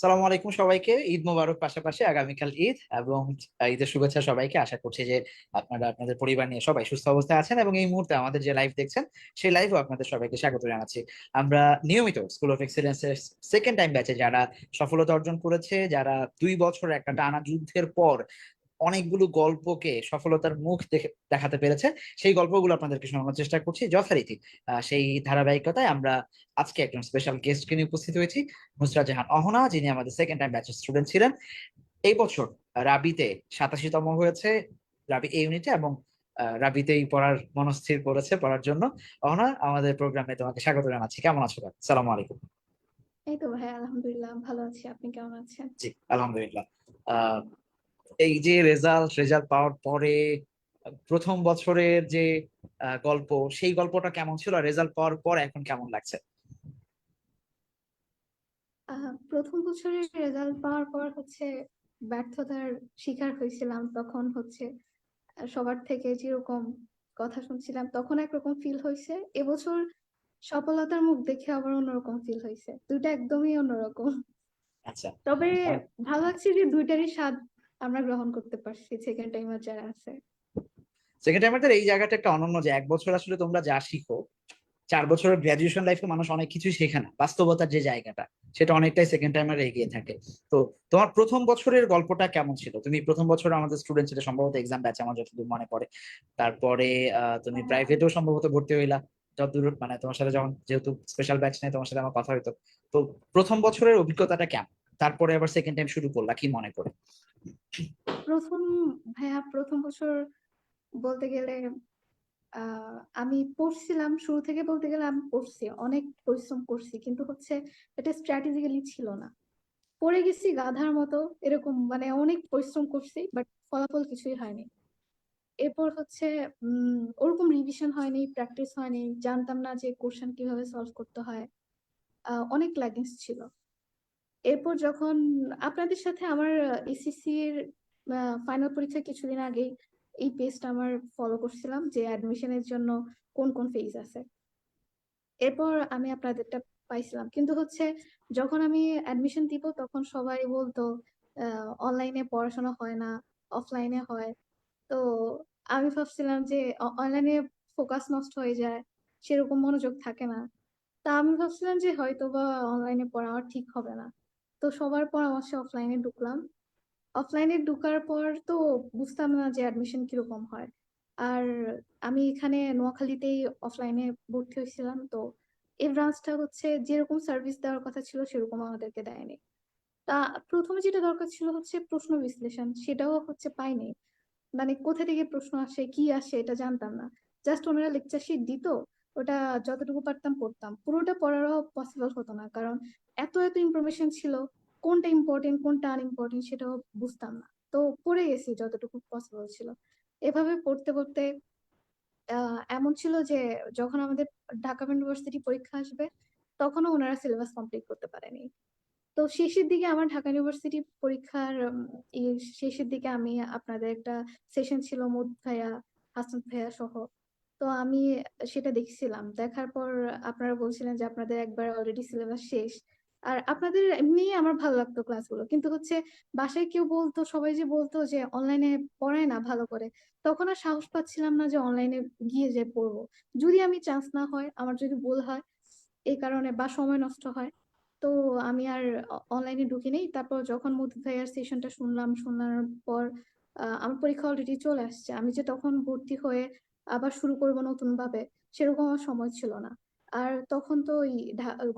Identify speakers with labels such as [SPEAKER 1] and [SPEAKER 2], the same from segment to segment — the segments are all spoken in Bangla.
[SPEAKER 1] সালামু আলাইকুম সবাইকে। ঈদ মোবারক। পাশাপাশি আগামীকাল ঈদ, এবং ঈদের শুভেচ্ছা সবাইকে। আশা করছি যে আপনারা আপনাদের পরিবার নিয়ে সবাই সুস্থ অবস্থায় আছেন, এবং এই মুহূর্তে আমাদের যে লাইভ দেখছেন সেই লাইভও আপনাদের সবাইকে স্বাগত জানাচ্ছি। আমরা নিয়মিত স্কুল অফ এক্সেলেন্সের সেকেন্ড টাইম ব্যাচে যারা সফলতা অর্জন করেছে, যারা 2 বছর একটা টানা যুদ্ধের পর অনেকগুলো গল্পকে সফলতার মুখ দেখাতে পেরেছে, সেই গল্পগুলো আপনাদেরকে শোনানোর চেষ্টা করছি যথারীতি। সেই ধারাবাহিকতায় আমরা আজকে একজন স্পেশাল গেস্টকে নিয়ে উপস্থিত হয়েছি, নুসরাত জাহান অহনা, যিনি আমাদের সেকেন্ড টাইম ব্যাচের স্টুডেন্ট ছিলেন। এই বছর রাবিতে 87তম হয়েছে, রাবি এ ইউনিটে, এবং রাবিতেই পড়ার মনস্থির করেছে পড়ার জন্য। অহনা, আমাদের প্রোগ্রামে তোমাকে স্বাগত জানাচ্ছি। কেমন আছো? সালাম আলাইকুম।
[SPEAKER 2] এই তো ভাই, আলহামদুলিল্লাহ ভালো আছি। আপনি কেমন আছেন?
[SPEAKER 1] জি, আলহামদুলিল্লাহ। আহ এই যে রেজাল্ট রেজাল্ট পাওয়ার পরে প্রথম বছরের যে গল্প, সেই গল্পটা কেমন ছিল? রেজাল্ট পাওয়ার পর এখন কেমন লাগছে?
[SPEAKER 2] প্রথম বছরের রেজাল্ট পাওয়ার পর ব্যর্থতার শিকার হয়েছিলাম। তখন সবার থেকে যেরকম কথা শুনছিলাম তখন একরকম ফিল হয়েছে। এবছর সফলতার মুখ দেখে আবার অন্যরকম ফিল হয়েছে। দুইটা একদমই অন্যরকম।
[SPEAKER 1] আচ্ছা।
[SPEAKER 2] তবে
[SPEAKER 1] আহ,
[SPEAKER 2] ভালো লাগছে যে দুইটারই স্বাদ আমরা গ্রহণ করতে পারছি, সেকেন্ড টাইমার যারা আছে।
[SPEAKER 1] সেকেন্ড টাইমারদের এই জায়গাটা একটা অনন্য, যে 1 বছর আসলে তোমরা যা শিখো, 4 বছরের গ্রাজুয়েশন লাইফে মানুষ অনেক কিছুই শেখে না। বাস্তবতার যে জায়গাটা, সেটা অনেকটাই সেকেন্ড টাইমার এগিয়ে থাকে। তো তোমার প্রথম বছরের গল্পটা কেমন ছিল? তুমি প্রথম বছর আমাদের স্টুডেন্ট ছিল সম্ভবত, এক্সাম ব্যাচ আমার যতদূর মনে পড়ে। তারপরে তুমি
[SPEAKER 2] হ্যাঁ,
[SPEAKER 1] প্রাইভেটেও সম্ভবত ভর্তি হইলা, যতদূর মানে তোমার সাথে যখন, যেহেতু স্পেশাল ব্যাচ নেই, তোমার সাথে আমার কথা হইতো। তো প্রথম বছরের অভিজ্ঞতাটা কেমন? তারপরে আবার সেকেন্ড টাইম শুরু করলা, কি মনে করে?
[SPEAKER 2] প্রথম প্রথম বছর বলতে গেলে আমি পড়ছিলাম শুরু থেকে। বলতে গেলে আমি পড়ছি, অনেক পরিশ্রম করছি, কিন্তু এটা স্ট্র্যাটেজিক্যালি ছিল না। পড়ে গেছি গাধার মতো, এরকম মানে অনেক পরিশ্রম করছি, বাট ফলাফল কিছুই হয়নি। এরপর ওরকম রিভিশন হয়নি, প্র্যাকটিস হয়নি, জানতাম না যে কোশ্চেন কিভাবে সলভ করতে হয়। অনেক ল্যাকিংস ছিল। এরপর যখন আপনাদের সাথে আমার এসএসসি এর ফাইনাল পরীক্ষা কিছুদিন আগেই এই পেজটা আমার ফলো করছিলাম যে অ্যাডমিশনের জন্য কোন কোন ফেজ আছে। এরপর আমি আপনাদেরটা পাইছিলাম, কিন্তু যখন আমি অ্যাডমিশন দিব তখন সবাই বলতো অনলাইনে পড়াশোনা হয় না, অফলাইনে হয়। তো আমি ভাবছিলাম যে অনলাইনে ফোকাস নষ্ট হয়ে যায়, সেরকম মনোযোগ থাকে না। তা আমি ভাবছিলাম যে হয়তো বা অনলাইনে পড়া আমার ঠিক হবে না। তো সবার পরামর্শে অফলাইনে ঢুকলাম। অফলাইনে ঢুকার পর তো বুঝতাম না যে অ্যাডমিশন কিরকম হয়। আর আমি এখানে নোয়াখালীতেই অফলাইনে ভর্তি হয়েছিলাম। তো এই ব্রাঞ্চটা যেরকম সার্ভিস দেওয়ার কথা ছিল সেরকম আমাদেরকে দেয়নি। তা প্রথমে যেটা দরকার ছিল প্রশ্ন বিশ্লেষণ, সেটাও পাইনি। মানে কোথা থেকে প্রশ্ন আসে কি আসে এটা জানতাম না। জাস্ট ওনারা লেকচার শিট দিত, ওটা যতটুকু পারতাম পড়তাম। পুরোটা পড়ারও পসিবল হতো না, কারণ এত এত ইনফরমেশন ছিল। কোনটা ইম্পর্টেন্ট কোনটা আনইম্পর্টেন্ট সেটাও বুঝতাম না। তো পড়ে গেছি যতটুকু পসিবল ছিল। এভাবে পড়তে পড়তে এমন ছিল যে যখন আমাদের ঢাকা ইউনিভার্সিটি পরীক্ষা আসবে তখনও ওনারা সিলেবাস কমপ্লিট করতে পারেনি। তো শেষের দিকে আমার ঢাকা ইউনিভার্সিটি পরীক্ষার শেষের দিকে আমি আপনাদের একটা সেশন ছিল মুদ ভাইয়া, হাসান ভাইয়া সহ। তো আমি সেটা দেখছিলাম। দেখার পর আপনারা বলছিলেন যে আপনাদের একবার অলরেডি সিলেবাস শেষ। আর আপনাদের এমনি আমার ভালো লাগতো ক্লাসগুলো, কিন্তু বাসায় কেউ বলতো, সবাই যে বলতো যে অনলাইনে পড়ায় না ভালো করে, তখন আর সাহস পাচ্ছিলাম না যে অনলাইনে গিয়ে যে পড়বো। যদি আমি চান্স না হয়, আমার যদি ভুল হয় এই কারণে বা সময় নষ্ট হয়, তো আমি আর অনলাইনে ঢুকি নেই। তারপর যখন মুদি ভাইয়ার সেশনটা শুনলাম, শোনার পর আমার পরীক্ষা অলরেডি চলে আসছে। আমি যে তখন ভর্তি হয়ে আবার শুরু করব নতুন ভাবে, সেরকম আমার সময় ছিল না। আর তখন তো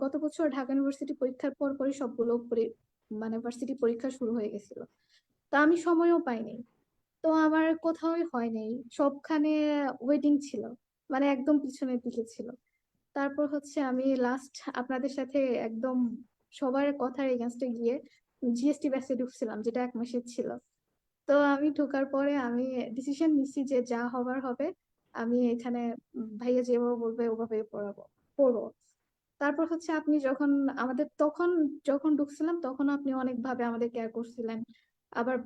[SPEAKER 2] গত বছর ঢাকা ইউনিভার্সিটি পরীক্ষার পর পরই সবগুলো মানে ভার্সিটি পরীক্ষা শুরু হয়ে গেছিল। তা আমি সময়ও পাইনি। তো আমার কোথাওই হয় নাই, সবখানে ওয়েটিং ছিল, মানে একদম পিছনের দিকে ছিল। তারপর আমি লাস্ট আপনাদের সাথে একদম সবার কথার এগেনস্টে গিয়ে জিএসটি ব্যাচে ঢুকছিলাম, যেটা 1 মাসের ছিল। তো আমি ঢোকার পরে আমি ডিসিশন নিচ্ছি যে যা হবার হবে। আমি এখানে ভাইয়া যেভাবে বলবে ওভাবে পড়বো। তারপর আপনি যখন আমাদের তখন যখন ঢুকছিলাম তখন আপনি অনেকভাবে আমাদের কেয়ার করছিলেন। আবার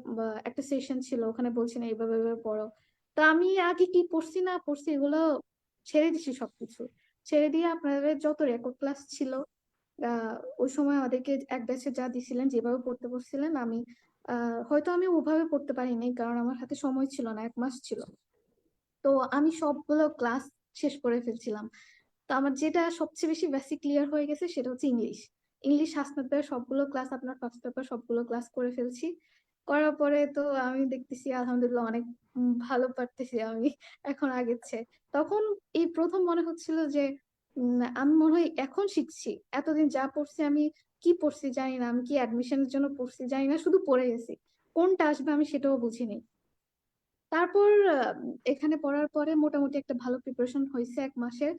[SPEAKER 2] একটা সেশন ছিল, ওখানে বলছেন এইভাবে এইভাবে পড়ো। তো আমি আগে কি পড়ছি না পড়ছি এগুলো ছেড়ে দিছি, সবকিছু ছেড়ে দিয়ে আপনাদের যত রেকর্ড ক্লাস ছিল ওই সময় আমাদেরকে এক ব্যাচে যা দিছিলেন, যেভাবে পড়তে বলছিলেন, আমি হয়তো আমি ওভাবে পড়তে পারিনি, কারণ আমার হাতে সময় ছিল না, 1 মাস ছিল। তো আমি সবগুলো ক্লাস শেষ করে ফেলছিলাম। তো আমার যেটা সবচেয়ে বেশি বেসিক ক্লিয়ার হয়ে গেছে সেটা হচ্ছে ইংলিশ। ইংলিশ হাসনাতের সবগুলো ক্লাস, আপনার ফার্স্ট পেপার সবগুলো ক্লাস করে ফেলছি। করার পরে তো আমি দেখতেছি আলহামদুলিল্লাহ অনেক ভালো পারতেছি আমি এখন আগের চেয়ে। তখন এই প্রথম মনে হচ্ছিল যে আমি মনে হয় এখন শিখছি। এতদিন যা পড়ছি আমি কি পড়ছি জানি না, আমি কি অ্যাডমিশনের জন্য পড়ছি জানি না, শুধু পড়ে গেছি। কোনটা আসবে আমি সেটাও বুঝিনি। তারপর এখানে পড়ার পরে মোটামুটি একটা ভালো প্রিপারেশন হয়েছে 1 মাসের।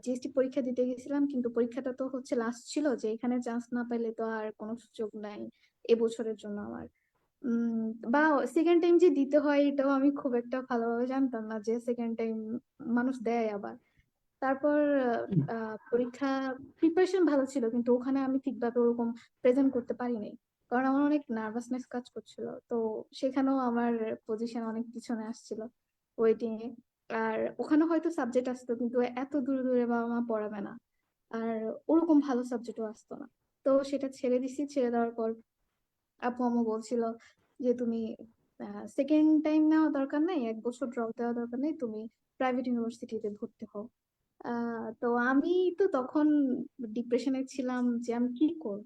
[SPEAKER 2] জিএসটি পরীক্ষা দিতে গেছিলাম, কিন্তু পরীক্ষাটা তো হচ্ছে লাস্ট ছিল, যে এখানে চান্স না পেলে তো আর কোনো সুযোগ নাই এবছরের জন্য আমার। উম বা সেকেন্ড টাইম যে দিতে হয় এটাও আমি খুব একটা ভালোভাবে জানতাম না, যে সেকেন্ড টাইম মানুষ দেয় আবার। তারপর পরীক্ষা প্রিপারেশন ভালো ছিল, কিন্তু ওখানে আমি ঠিকভাবে ওরকম প্রেজেন্ট করতে পারিনি, কারণ আমার অনেক নার্ভাসনেস কাজ করছিল। তো সেখানেও আমার পজিশন অনেক পিছনে আসছিল ওয়েটিং এ। আর ওখানে হয়তো সাবজেক্ট আসতো, কিন্তু এত দূরে দূরে বাবা মা পড়াবে না, আর ওরকম ভালো সাবজেক্টও আসতো না। তো সেটা ছেড়ে দিছি। ছেড়ে দেওয়ার পর আপু আম্মু বলছিল যে তুমি সেকেন্ড টাইম নেওয়া দরকার নেই, 1 বছর ড্রপ দেওয়া দরকার নেই, তুমি প্রাইভেট ইউনিভার্সিটিতে ভর্তি হও। তো আমি তো তখন ডিপ্রেশনে ছিলাম যে আমি কি করব।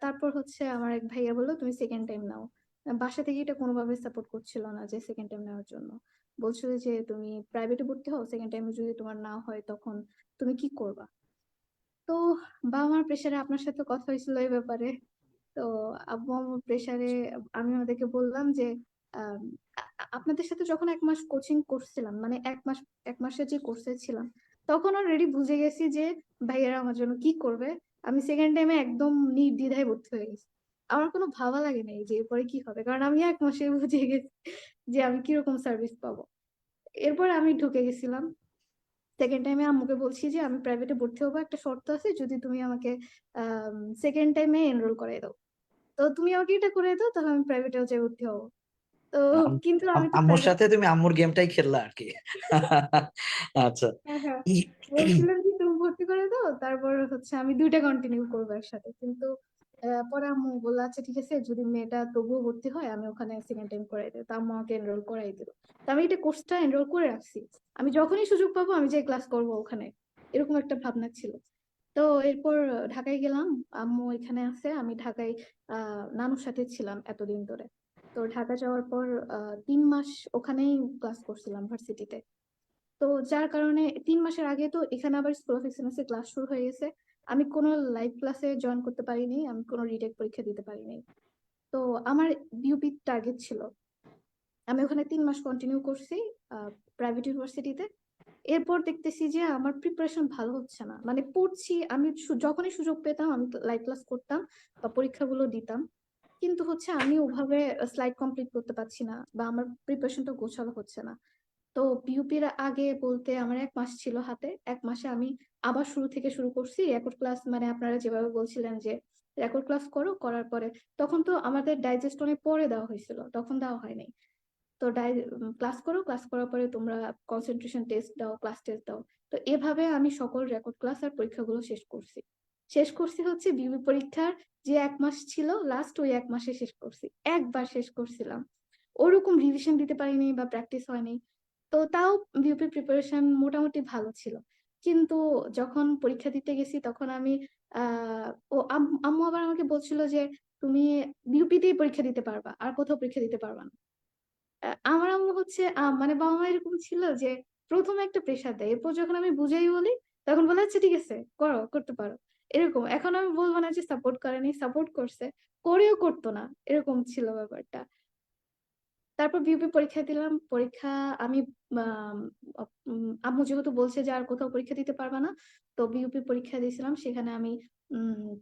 [SPEAKER 2] তারপর হচ্ছে আমার এক ভাইয়া বললো তুমি সেকেন্ড টাইম নাও। বাসা থেকে এটা কোনোভাবে সাপোর্ট করছিল না যে সেকেন্ড টাইম নেওয়ার জন্য। বলছিল যে তুমি প্রাইভেটে ভর্তি হও, সেকেন্ড টাইমে যদি তোমার না হয় তখন তুমি কি করবা। তো বাবা মার প্রেশারে আপনার সাথে কথা হয়েছিল এই ব্যাপারে। তো আব্বু আম্মুর প্রেসারে আমি ওনাদেরকে বললাম যে আম, আপনাদের সাথে যখন 1 মাস কোচিং করছিলাম, মানে 1 মাস, 1 মাসের যে কোর্সে ছিলাম, তখন অলরেডি বুঝে গেছি যে ভাইয়ারা আমার জন্য কি করবে। আমি সেকেন্ড টাইমে একদম নির্দ্বিধায় ভর্তি হয়ে গেছি। আমার কোনো ভাবা লাগে নাই যে এরপরে কি হবে, কারণ আমি 1 মাসে বুঝে গেছি যে আমি কিরকম সার্ভিস পাবো। এরপর আমি ঢুকে গেছিলাম। সেকেন্ড টাইমে আম্মুকে বলছি যে আমি প্রাইভেটে ভর্তি হবো, একটা শর্ত আছে, যদি তুমি আমাকে সেকেন্ড টাইমে এনরোল করাই দাও, তো তুমি আমাকে এটা করে দাও, তাহলে আমি প্রাইভেটেও যাই ভর্তি হবো। তো কিন্তু আমি তো
[SPEAKER 1] আম্মুর
[SPEAKER 2] প্রাইভেট,
[SPEAKER 1] সাথে তুমি আম্মুর গেমটাই খেললা আর কি। আচ্ছা।
[SPEAKER 2] হ্যাঁ হ্যাঁ,
[SPEAKER 1] ই-
[SPEAKER 2] বলছিলাম যে তুমি ভর্তি করে দাও, তারপর হচ্ছে আমি দুইটা কন্টিনিউ করবো একসাথে। কিন্তু পরে আম্মু বললো আচ্ছা ঠিক আছে, যদি মেয়েটা তবুও ভর্তি হয় আমি ওখানে সেকেন্ড টাইম করাই দেবো। তো আম্মু আমাকে এনরোল করাই দিল। তো আমি এটা কোর্সটা এনরোল করে রাখছি, আমি যখনই সুযোগ পাবো আমি যে ক্লাস করবো ওখানে, এরকম একটা ভাবনা ছিল। তো এরপর ঢাকায় গেলাম। আম্মু এখানে আছে, আমি ঢাকায় নানুর সাথে ছিলাম এতদিন ধরে। তো ঢাকা যাওয়ার পর 3 মাস ওখানেই ক্লাস করছিলাম ভার্সিটিতে। তো যার কারণে 3 মাসের আগে তো এখানে আবার স্কুল অফ এক্সেলেন্স এর ক্লাস শুরু হয়ে গেছে। আমি কোনো লাইভ ক্লাসে জয়েন করতে পারিনি, আমি কোনো রিটেক পরীক্ষা দিতে পারিনি। তো আমার বিউপি টার্গেট ছিল, আমি ওখানে 3 মাস কন্টিনিউ করছি প্রাইভেট ইউনিভার্সিটিতে। এরপর দেখতেছি যে আমার প্রিপারেশন ভালো হচ্ছে না, মানে পড়ছি আমি যখনই সুযোগ পেতাম আমি লাইভ ক্লাস করতাম বা পরীক্ষাগুলো দিতাম, কিন্তু হচ্ছে আমি ওভাবে স্লাইড কমপ্লিট করতে পারছি না, বা আমার প্রিপারেশনটা গোছালো হচ্ছে না। তো বিউপির আগে বলতে আমার 1 মাস ছিল হাতে, 1 মাসে আমি আবার শুরু থেকে শুরু করছি রেকর্ড ক্লাস। মানে আপনারা যেভাবে বলছিলেন যে রেকর্ড ক্লাস করো, করার পরে তখন তো আমাদের ডাইজেস্ট অনেক পরে দেওয়া হয়েছিল, তখন দেওয়া হয়নি। তো ক্লাস করো, ক্লাস করার পরে তোমরা কনসেন্ট্রেশন টেস্ট দাও, ক্লাস টেস্ট দাও। তো এভাবে আমি সকল রেকর্ড ক্লাস আর পরীক্ষাগুলো শেষ করছি। শেষ করছি হচ্ছে বিবি পরীক্ষার যে 1 মাস ছিল লাস্ট, ওই 1 মাসে শেষ করছি, একবার শেষ করছিলাম। ওরকম রিভিশন দিতে পারিনি বা প্র্যাকটিস হয়নি। তো তাও বিউপি প্রিপারেশন মোটামুটি ভালো ছিল। কিন্তু যখন পরীক্ষা দিতে গেছি তখন আমি আম্মু আবার আমাকে বলছিল যে তুমি বিউপিতেই পরীক্ষা দিতে পারবা, আর কোথাও পরীক্ষা দিতে পারবা না। আমার আম্মু হচ্ছে মানে বাবা মা এরকম ছিল যে প্রথমে একটা প্রেশার দেয়, এরপর যখন আমি বুঝাই বলি তখন বলে আচ্ছা ঠিক আছে করো, করতে পারো। এরকম এখন আমি বলবো না যে সাপোর্ট করেনি, সাপোর্ট করছে, করেও করতো না, এরকম ছিল ব্যাপারটা। তারপর বিউপি পরীক্ষা দিলাম। পরীক্ষা আমি আম, আম্মু যেহেতু বলছে যে আর কোথাও পরীক্ষা দিতে পারবা না, তো বিউপি পরীক্ষা দিয়েছিলাম। সেখানে আমি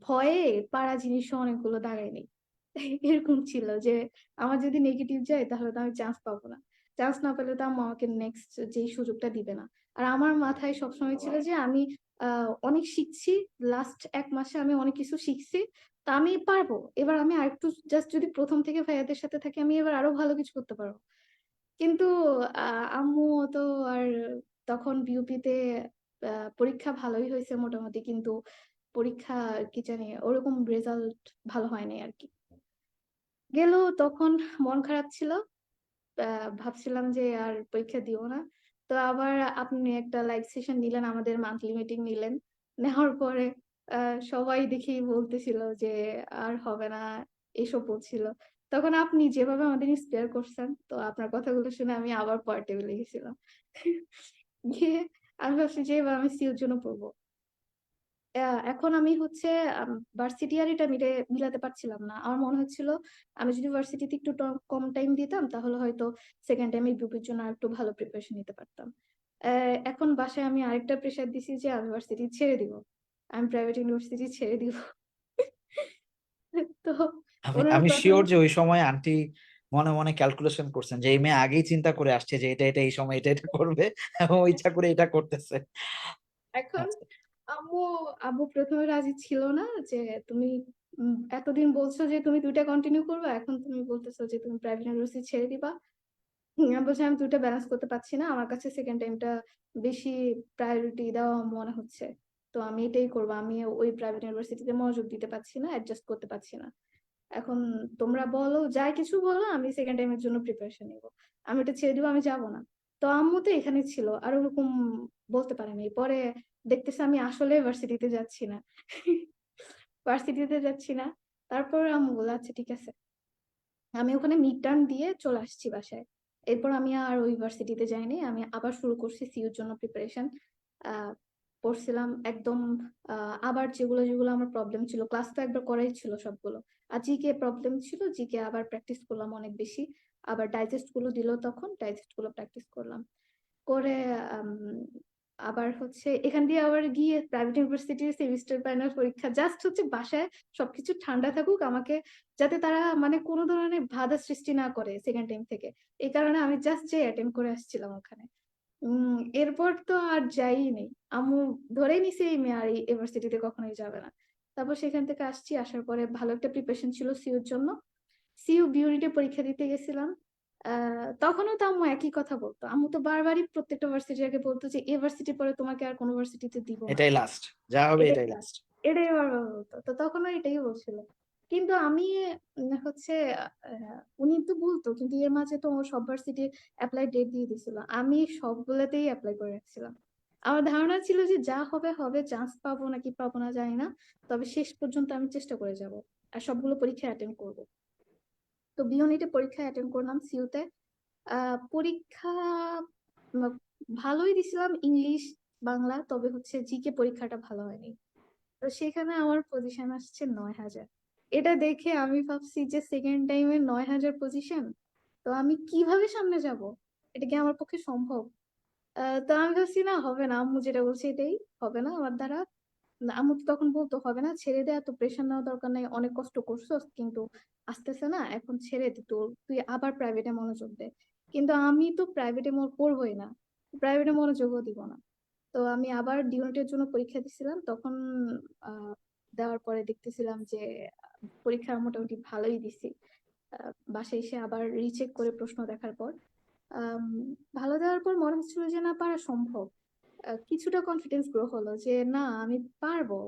[SPEAKER 2] ভয়ে পাড়া জিনিসও অনেকগুলো দাগাই নেই। এরকম ছিল যে আমার যদি নেগেটিভ যায় তাহলে তো আমি চান্স পাবো না, চান্স না পেলে তো আম্মু আমাকে নেক্সট যেই সুযোগটা দিবে না। আর আমার মাথায় সবসময় ছিল যে আমি অনেক শিখছি, লাস্ট 1 মাসে আমি অনেক কিছু শিখছি, তা আমি পারবো। এবার আমি আরেকটু জাস্ট যদি প্রথম থেকে ভাইয়াদের সাথে থাকি আমি এবার আরো ভালো কিছু করতে পারবো। কিন্তু আম্মু তো আর তখন বিউপিতে পরীক্ষা ভালোই হয়েছে মোটামুটি, কিন্তু পরীক্ষা কি জানি ওরকম রেজাল্ট ভালো হয় নাই আরকি। গেল তখন মন খারাপ ছিল। ভাবছিলাম যে আর পরীক্ষা দিও না। তো আবার আপনি একটা লাইভ সেশন নিলেন, আমাদের মান্থলি মিটিং নিলেন। নেওয়ার পরে আ সবাই দেখি বলতেছিল যে আর হবে না, এসব বলছিল। তখন আপনি যেভাবে আমাদের ইন্সপায়ার করছেন, তো আপনার কথাগুলো শুনে আমি আবার পরের টেবিলে গেছিলাম। গিয়ে আমি ভাবছি যে এবার আমি সিইউর জন্য পড়বো। এখন আমি হচ্ছে আম ভার্সিটি আর এটা মিলাতে পারছিলাম না। আমার মনে হচ্ছিল আমি যদি ভার্সিটিতে একটু কম টাইম দিতাম তাহলে হয়তো 2nd টাইমে গ্রুপের জন্য আরেকটু ভালো প্রিপারেশন নিতে পারতাম। এখন বাসায় আমি আরেকটা প্রেশার দিছি যে আমি ভার্সিটি ছেড়ে দিব। আমি প্রাইভেট ইউনিভার্সিটি ছেড়ে দিব। তো
[SPEAKER 1] আমি
[SPEAKER 2] উনার
[SPEAKER 1] আমি
[SPEAKER 2] কথা
[SPEAKER 1] শিওর যে ওই সময় আন্টি মনে মনে ক্যালকুলেশন করছেন যে এই মেয়ে আগেই চিন্তা করে আসছে যে এটা এই সময় এটা করবে এবং ও ইচ্ছা করে এটা করতেছে।
[SPEAKER 2] এখন
[SPEAKER 1] আচ্ছা।
[SPEAKER 2] আম্মু আম্মু ১ম এ রাজি ছিল না যে তুমি এতদিন বলছো যে তুমি ২ টা কন্টিনিউ করবা। এখন তুমি বলতেছো যে তুমি প্রাইভেট ইউনিভার্সিটি ছেড়ে দিবা। আমি বলছি আমি ২ টা ব্যালেন্স করতে পারছি না। আমার কাছে 2nd টাইমটা বেশি প্রায়োরিটি দেওয়া মনে হচ্ছে। তো আমি এটাই করব। আমি ওই প্রাইভেট ইউনিভার্সিটিতে মনোযোগ দিতে পারছি না, অ্যাডজাস্ট করতে পারছি না। এখন তোমরা বলো, যা কিছু বলো আমি 2nd টাইমের জন্য প্রিপারেশন নিব। আমি এটা ছেড়ে দিব, আমি যাব না। তো আম্মু তো এখানে ছিল। আর ওরকম বলতে পারে নাই। পরে দেখতেছে আমি আসলে ভার্সিটিতে যাচ্ছি না। ভার্সিটিতে যাচ্ছি না। তারপর আম্মু বলল, "আচ্ছা ঠিক আছে।" আমি ওখানে মিড টার্ম দিয়ে চলে আসছি বাসায়। এরপর আমি আর ওই ভার্সিটিতে যাইনি। আমি আবার শুরু করছি সিইউর জন্য প্রিপারেশন। আ পড়ছিলাম একদম আ আবার যেগুলো আমার প্রবলেম ছিল। ক্লাস তো একবার করাই ছিল সবগুলো। আর জিকে প্রবলেম ছিল। জিকে আবার প্র্যাকটিস করলাম অনেক বেশি। আবার ডাইজেস্ট গুলো দিল তখন। ডাইজেস্ট গুলো প্র্যাকটিস করলাম। করে আম আবার হচ্ছে এখান দিয়ে আবার গিয়ে প্রাইভেট ইউনিভার্সিটির সেমিস্টার ফাইনাল পরীক্ষা। জাস্ট হচ্ছে বাসায় সবকিছু ঠান্ডা থাকুক, আমাকে যাতে তারা মানে কোন ধরনের বাধা সৃষ্টি না করে 2nd টাইম থেকে। এই কারণে আমি জাস্ট যেয়ে অ্যাটেন্ড করে আসছিলাম ওখানে। এরপর তো আর যাইই নাই। আম্মু ধরেই নিছে এই মেয়ে আর এই ইউনিভার্সিটিতে কখনোই যাবে না। তারপর সেখান থেকে আসছি। আসার পরে ভালো একটা প্রিপারেশন ছিল সিইউর জন্য। সিইউ বি ইউনিটে পরীক্ষা দিতে গেছিলাম। আ তখনও তো আম্মু একই কথা বলতো। আম্মু তো বারবারই প্রত্যেকটা ভার্সিটির আগে বলতো যে, "এ ভার্সিটির পরে তোমাকে আর কোন ভার্সিটিতে দিব না।"
[SPEAKER 1] এটাই লাস্ট, যা হবে
[SPEAKER 2] এটাই
[SPEAKER 1] এটাই
[SPEAKER 2] না।
[SPEAKER 1] লাস্ট।
[SPEAKER 2] এটাই বারবার বলতো। তো তখনও এটাই বলছিল। কিন্তু আমি হচ্ছে উনি তো বলতো কিন্তু এর মাঝে তো ও সব ভার্সিটির এপ্লাই ডেট দিয়ে দিছিল। আমি সবগুলাতেই এপ্লাই করে রাখছিলাম। আমার ধারণা ছিল যে যা হবে হবে, চান্স পাবো নাকি পাবো না জানি না। তবে শেষ পর্যন্ত আমি চেষ্টা করে যাব। আর সবগুলো পরীক্ষা অ্যাটেন্ড করব। তো বি ইউনিটে পরীক্ষা অ্যাটেন্ড করলাম সিইউতে। আ পরীক্ষা মা ভালোই দিছিলাম ইংলিশ, বাংলা। তবে হচ্ছে জিকে পরীক্ষাটা ভালো হয়নি। তো সেখানে আমার পজিশন আসছে ৯,০০০। এটা দেখে আমি ভাবছি যে 2nd টাইমে ৯,০০০ পজিশন। তো আমি কিভাবে সামনে যাব? এটা কি আমার পক্ষে সম্ভব? তো আমি ভাবছি না হবে না। আম্মু যেটা বলছে এটাই হবে না আমার দ্বারা। না, আম্মু তো তখন বলতো, "হবে না, ছেড়ে দে। এত প্রেশার নেওয়ার দরকার নাই। অনেক কষ্ট করছস কিন্তু আসতেছে না। এখন ছেড়ে দে। তুই আবার প্রাইভেটে মনোযোগ দে।" কিন্তু আমি তো প্রাইভেটে পড়বই না। প্রাইভেটে মনোযোগও দিব না। তো আমি আবার ডিউনিটের জন্য পরীক্ষা দিছিলাম। তখন আ দেওয়ার পরে দেখতেছিলাম যে পরীক্ষা মোটামুটি ভালোই দিছি। আ বাসায় এসে আবার রিচেক করে প্রশ্ন দেখার পর আম ভালো দেওয়ার পর মনে হচ্ছিল যে না পারা সম্ভব। কিছুটা কনফিডেন্স গ্রো হলো যে না আমি পারবো।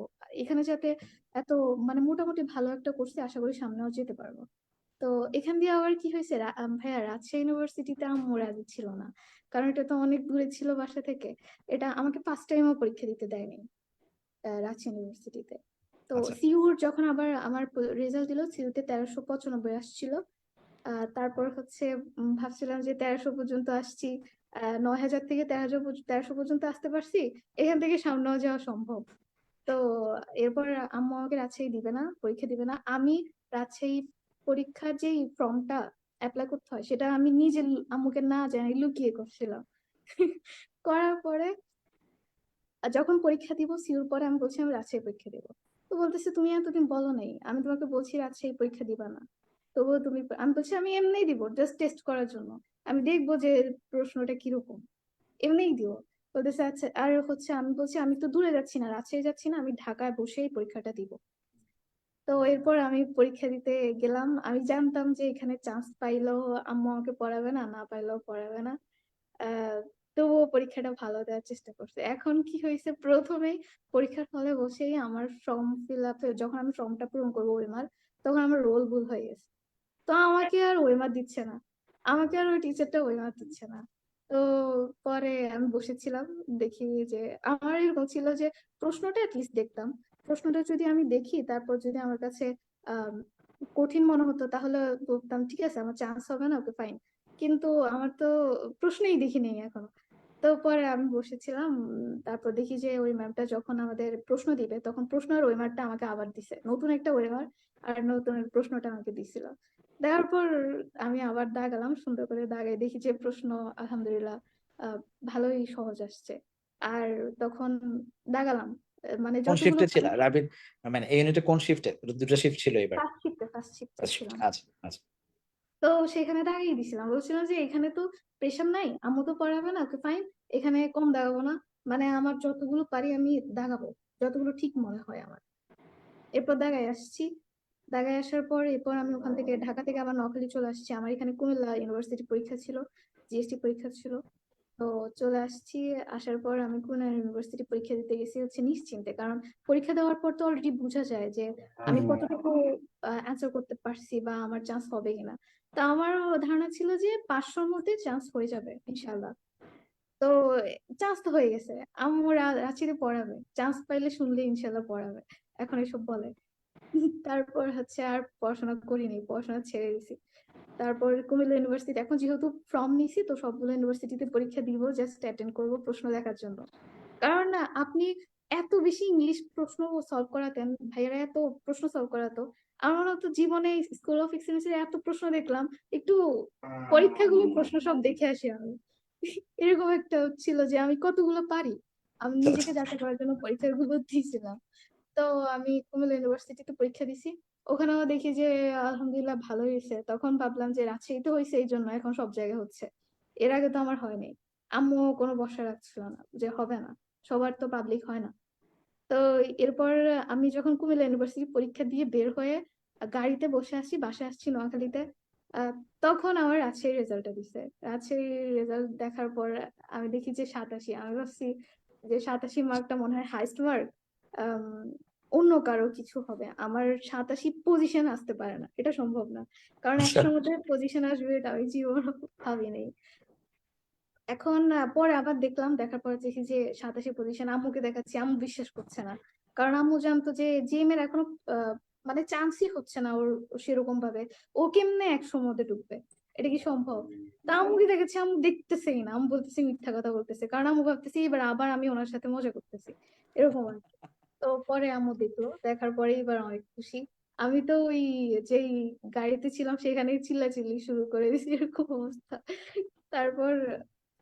[SPEAKER 2] এখানে যাতে এত মানে মোটামুটি ভালো একটা করছি আশা করি সামনেও যেতে পারবো। তো এখান দিয়ে আবার কি হয়েছে ভাইয়া রাজশাহী ইউনিভার্সিটিতে আম্মু রাজি ছিল না। কারণ এটা তো অনেক দূরে ছিল বাসা থেকে। এটা আমাকে ফার্স্ট টাইমও পরীক্ষা দিতে দেয়নি রাজশাহী ইউনিভার্সিটিতে। তো
[SPEAKER 1] আচ্ছা।
[SPEAKER 2] সিইউর যখন আবার আমার রেজাল্ট দিল সিইউতে ১৩৯৫ আসছিল। তারপর হচ্ছে ভাবছিলাম যে ১৩০০ পর্যন্ত আসছি। ৯,০০০ থেকে ১৩০০ পর্যন্ত আসতে পারছি। এখান থেকে সামনেও যাওয়া সম্ভব। তো এরপর আম্মু আমাকে রাজশাহী দিবে না, পরীক্ষা দিবে না। আমি রাজশাহী পরীক্ষার যেই ফর্মটা এপ্লাই করতে হয় সেটা আমি নিজে আম্মুকে না জানিয়ে লুকিয়ে করছিলাম। করার পরে যখন পরীক্ষা দিব সিউর পরে আমি বলছি আমি রাজশাহী পরীক্ষা দিব। তো বলতেছে তুমি এতদিন বলো নাই। আমি তোমাকে বলছি রাজশাহী পরীক্ষা দিবা না। তবুও তুমি আমি বলছি আমি এমনিই দিব জাস্ট টেস্ট করার জন্য। আমি দেখবো যে প্রশ্নটা কিরকম। এমনিই দিব। বলতেছে আচ্ছা আর হচ্ছে আমি বলছি আমি তো দূরে যাচ্ছি না, রাজশাহী যাচ্ছি না। আমি ঢাকায় বসেই পরীক্ষাটা দিব। তো এরপর আমি পরীক্ষা দিতে গেলাম। আমি জানতাম যে এখানে চান্স পাইলেও আম্মু আমাকে পড়াবে না, না পাইলেও পড়াবে না। তবুও পরীক্ষাটা ভালো দেওয়ার চেষ্টা করছে। এখন কি হয়েছে, প্রথমেই পরীক্ষার হলে বসেই আমার ফর্ম ফিল আপে যখন আমি ফর্মটা পূরণ করবো ওইমার, তখন আমার রোল ভুল হয়ে গেছে। তো আমাকে আর ওইমার দিচ্ছে না, আমাকে আর ওই টিচারটা ওইমার দিচ্ছে না। তো পরে আমি বসেছিলাম, দেখি যে আমার এরকম ছিল যে প্রশ্নটা অ্যাটলিস্ট দেখতাম, প্রশ্নটা যদি আমি দেখি তারপর যদি আমার কাছে আহ কঠিন মনে হতো তাহলে বলতাম ঠিক আছে আমার চান্স হবে না, ওকে ফাইন। কিন্তু আমার তো প্রশ্নই দেখিনি এখনো। তো পরে আমি বসেছিলাম, তারপর দেখি যে ওই ম্যামটা যখন আমাদের প্রশ্ন দিবে তখন প্রশ্নের ওয়েমারটা আমাকে আবার দিছে, নতুন একটা ওয়েমার আর নতুন প্রশ্নটা আমাকে দিছিল। দেওয়ার পর আমি আবার দাগালাম, সুন্দর করে দাগাই দেখি যে প্রশ্ন আলহামদুলিল্লাহ আহ ভালোই সহজ আসছে। আর তখন দাগালাম, মানে
[SPEAKER 1] কোন
[SPEAKER 2] যতগুলো
[SPEAKER 1] শিফটে ছিল
[SPEAKER 2] পারি।
[SPEAKER 1] রাবির? মানে এই ইউনিটে কোন শিফটে? দুটো শিফট ছিল এবার।
[SPEAKER 2] ফার্স্ট শিফটে
[SPEAKER 1] আচ্ছা
[SPEAKER 2] ছিলাম।
[SPEAKER 1] আচ্ছা আচ্ছা।
[SPEAKER 2] তো সেখানে দাগিয়ে দিছিলাম, বলছিলাম যে এখানে তো প্রেশার নাই, আম্মু তো পড়াবে না, ওকে ফাইন, এখানে কম দাগাবো না, মানে আমার যতগুলো পারি আমি দাগাবো, যতগুলো ঠিক মনে হয় আমার। এরপর দাগায় আসছি, দাগায় আসার পর এরপর আমি ওখান থেকে ঢাকা থেকে আবার নোয়াখালী চলে আসছি, আমার এখানে কুমিল্লা ইউনিভার্সিটি পরীক্ষা ছিল, জিএসটি পরীক্ষা ছিল। তো চলে আসছি, আসার পর আমি কুমিল্লা ইউনিভার্সিটি পরীক্ষা দিতে গেছি হচ্ছে নিশ্চিন্তে, কারণ পরীক্ষা দেওয়ার পর তো অলরেডি বোঝা যায় যে আমি
[SPEAKER 1] হুম।
[SPEAKER 2] কতটুকু অ্যান্সার করতে পারছি বা আমার চান্স হবে কিনা। তো আমার ধারণা ছিল যে 500-র মধ্যে চান্স হয়ে যাবে ইনশাল্লাহ। তো চান্স তো হয়ে গেছে, আম্মু রাঁচিতে পড়াবে, চান্স পাইলে শুনলে ইনশাল্লাহ পড়াবে, এখন এসব বলে। তারপর হচ্ছে আর পড়াশোনা করিনি, পড়াশোনা ছেড়ে দিছি। তারপর কুমিল্লা ইউনিভার্সিটি এখন যেহেতু ফর্ম নিছি, তো সবগুলো ইউনিভার্সিটিতে পরীক্ষা দিব, জাস্ট অ্যাটেন্ড করব প্রশ্ন দেখার জন্য। কারণ না আপনি এত বেশি ইংলিশ প্রশ্ন সলভ করাতেন, ভাইয়ারা এত প্রশ্ন সলভ করাতো, আমার তো জীবনে স্কুল অফ এক্সিলেন্সের এত প্রশ্ন দেখলাম, একটু পরীক্ষাগুলো প্রশ্ন সব দেখে আসি আমি। এরকম একটা ছিল যে আমি কতগুলো পারি, আমি নিজেকে যাচাই করার জন্য পরীক্ষাগুলো দিয়েছিলাম। তো আমি কুমিল্লা ইউনিভার্সিটিতে পরীক্ষা দিছি, ওখানেও দেখি যে আলহামদুলিল্লাহ ভালো হয়েছে। তখন ভাবলাম যে রাজশাহীতে হয়েছে এই জন্য এখন সব জায়গায় হচ্ছে, এর আগে তো আমার হয়নি। আম্মু কোনো ভরসা রাখছিল না যে হবে না, সবার তো পাবলিক হয় না। তো এরপর আমি যখন কুমিল্লা ইউনিভার্সিটি পরীক্ষা দিয়ে বের হয়ে গাড়িতে বসে আসছি, বাসায় আসছি নোয়াখালীতে, আহ, তখন আমার রাজশাহীর রেজাল্টটা দিছে। রাজশাহীর রেজাল্ট দেখার পর আমি দেখি যে 87, আমি ভাবছি যে 87 মার্কটা মনে হয় হাইস্ট মার্ক, অন্য কারো কিছু হবে, আমার 87 পজিশন আসতে পারে না, এটা সম্ভব না, কারণ
[SPEAKER 1] আচ্ছা।
[SPEAKER 2] 100-র মধ্যে পজিশন আসবে এটা আমি জীবন ভাবি নাই। এখন পরে আবার দেখলাম, দেখার পরে দেখি যে 87 পজিশন, আম্মুকে দেখাচ্ছি, আম্মু বিশ্বাস করছে না, কারণ আম্মু জানতো যে জিএম এর এখনো আহ, মানে চান্সই হচ্ছে না ওর সেরকম ভাবে, ও কেমনে 100-র মধ্যে ঢুকবে, এটা কি সম্ভব? তা আম্মুকে দেখাচ্ছি, আম্মু দেখতেছেই না, আম্মু বলতেছে মিথ্যা কথা বলতেছে, কারণ আম্মু ভাবতেছে এবার আবার আমি ওনার সাথে মজা করতেছি, এরকম আর কি। তো পরে আম্মু দেখলো, দেখার পরে এবার অনেক খুশি। আমি তো ওই যেই গাড়িতে ছিলাম সেখানে চিল্লাচিল্লি শুরু করে দিয়েছি, এরকম অবস্থা। তারপর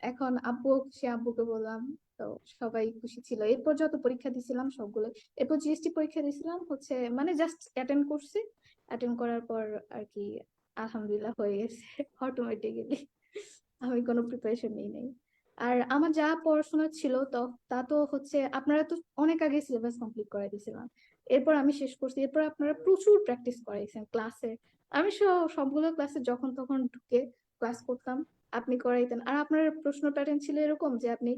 [SPEAKER 2] এখন আব্বু খুশি, আব্বুকে বললাম, তো সবাই খুশি ছিল। এরপর যত পরীক্ষা দিছিলাম সবগুলো, এরপর জিএসটি পরীক্ষা দিছিলাম হচ্ছে, মানে জাস্ট অ্যাটেন্ড করছি, অ্যাটেন্ড করার পর আর কি আলহামদুলিল্লাহ হয়ে গেছে অটোমেটিক্যালি, আমি কোনো প্রিপারেশন নিই নাই। আর আমার যা পড়াশোনা ছিল তো তা তো হচ্ছে আপনারা তো অনেক আগে সিলেবাস কমপ্লিট করে দিয়েছিলাম, এরপর আমি শেষ করছি, এরপর আপনারা প্রচুর প্র্যাকটিস করাইছেন ক্লাসে। আমি সবগুলো ক্লাসে যখন তখন ঢুকে ক্লাস করতাম, আপনি করাইতেন। আর আপনার প্রশ্ন প্যাটার্ন ছিল এরকম যে আপনি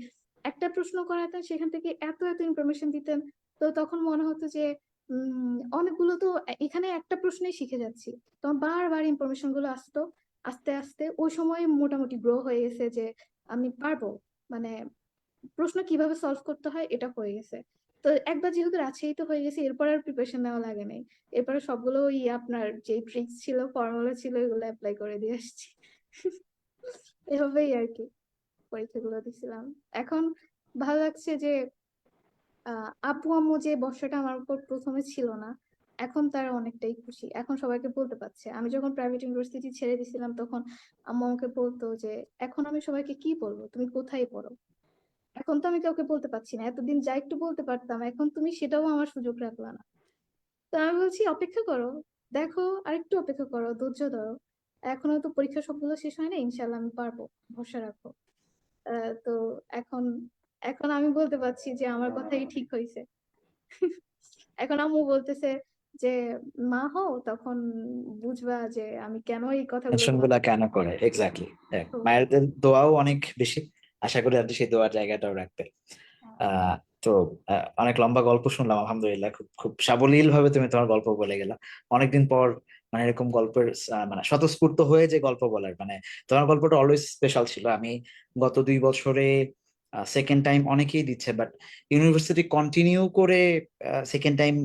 [SPEAKER 2] একটা প্রশ্ন করাতেন, সেখান থেকে এত এত ইনফরমেশন দিতেন, তো তখন মনে হতো যে অনেকগুলো তো এখানে একটা প্রশ্নেই শিখে যাচ্ছি, তখন বারবার ইনফরমেশন গুলো আসতো। আস্তে আস্তে ওই সময় মোটামুটি গ্রো হয়ে গেছে যে আমি পারবো, মানে প্রশ্ন কিভাবে সলভ করতে হয় এটা হয়ে গেছে। তো একবার যেহেতু রাজশাহী তো হয়ে গেছে, এরপর আর প্রিপারেশন নেওয়া লাগে নাই, এরপরে সবগুলো ওই আপনার যে ট্রিক্স ছিল ফর্মুলা ছিল এগুলো অ্যাপ্লাই করে দিয়ে আসছি। এভাবেই আর কি পরীক্ষাগুলো দিছিলাম। এখন ভালো লাগছে যে আপু আম্মু যে ভরসাটা আমার উপর প্রথমে ছিল না, এখন তারা অনেকটাই খুশি, এখন সবাইকে বলতে পারছে। আমি যখন প্রাইভেট ইউনিভার্সিটি ছেড়ে দিছিলাম তখন আম্মু আমাকে বলতো যে এখন আমি সবাইকে কি বলবো, তুমি কোথায় পড়ো। এখন তো আমি কাউকে বলতে পারছি না, এতদিন যা একটু বলতে পারতাম এখন তুমি সেটাও আমার সুযোগ রাখলা না। তো আমি বলছি অপেক্ষা করো, দেখো আরেকটু অপেক্ষা করো, ধৈর্য ধরো, এখনো তো পরীক্ষা সবগুলো শেষ হয় না, ইনশাল্লাহ আমি পারবো, ভরসা রাখো। তো এখন এখন আমি বলতে পারছি যে আমার কথাই ঠিক হয়েছে। এখন আম্মু বলতেছে যে মা হও তখন বুঝবা যে আমি কেন এই কথাগুলো
[SPEAKER 1] টেনশন গুলা
[SPEAKER 2] তোমাকে
[SPEAKER 1] কেন করে, এক্স্যাক্টলি।
[SPEAKER 2] বলছি।
[SPEAKER 1] মায়ের দোয়াও অনেক বেশি, আশা করি আপনি সেই দোয়ার জায়গাটাও রাখবেন।
[SPEAKER 2] হ্যাঁ।
[SPEAKER 1] আহ তো অনেক লম্বা গল্প শুনলাম, আলহামদুলিল্লাহ। খুব খুব সাবলীল ভাবে তুমি তোমার গল্প বলে গেলা। অনেকদিন পর মানে এরকম গল্পের মানে স্বতঃস্ফূর্ত হয়ে যে গল্প বলার, মানে তোমার গল্পটা অলওয়েজ স্পেশাল ছিল। আমি গত 2 বছরে সেকেন্ড টাইম অনেকেই দিচ্ছে, বাট ইউনিভার্সিটি কন্টিনিউ করে সেকেন্ড টাইম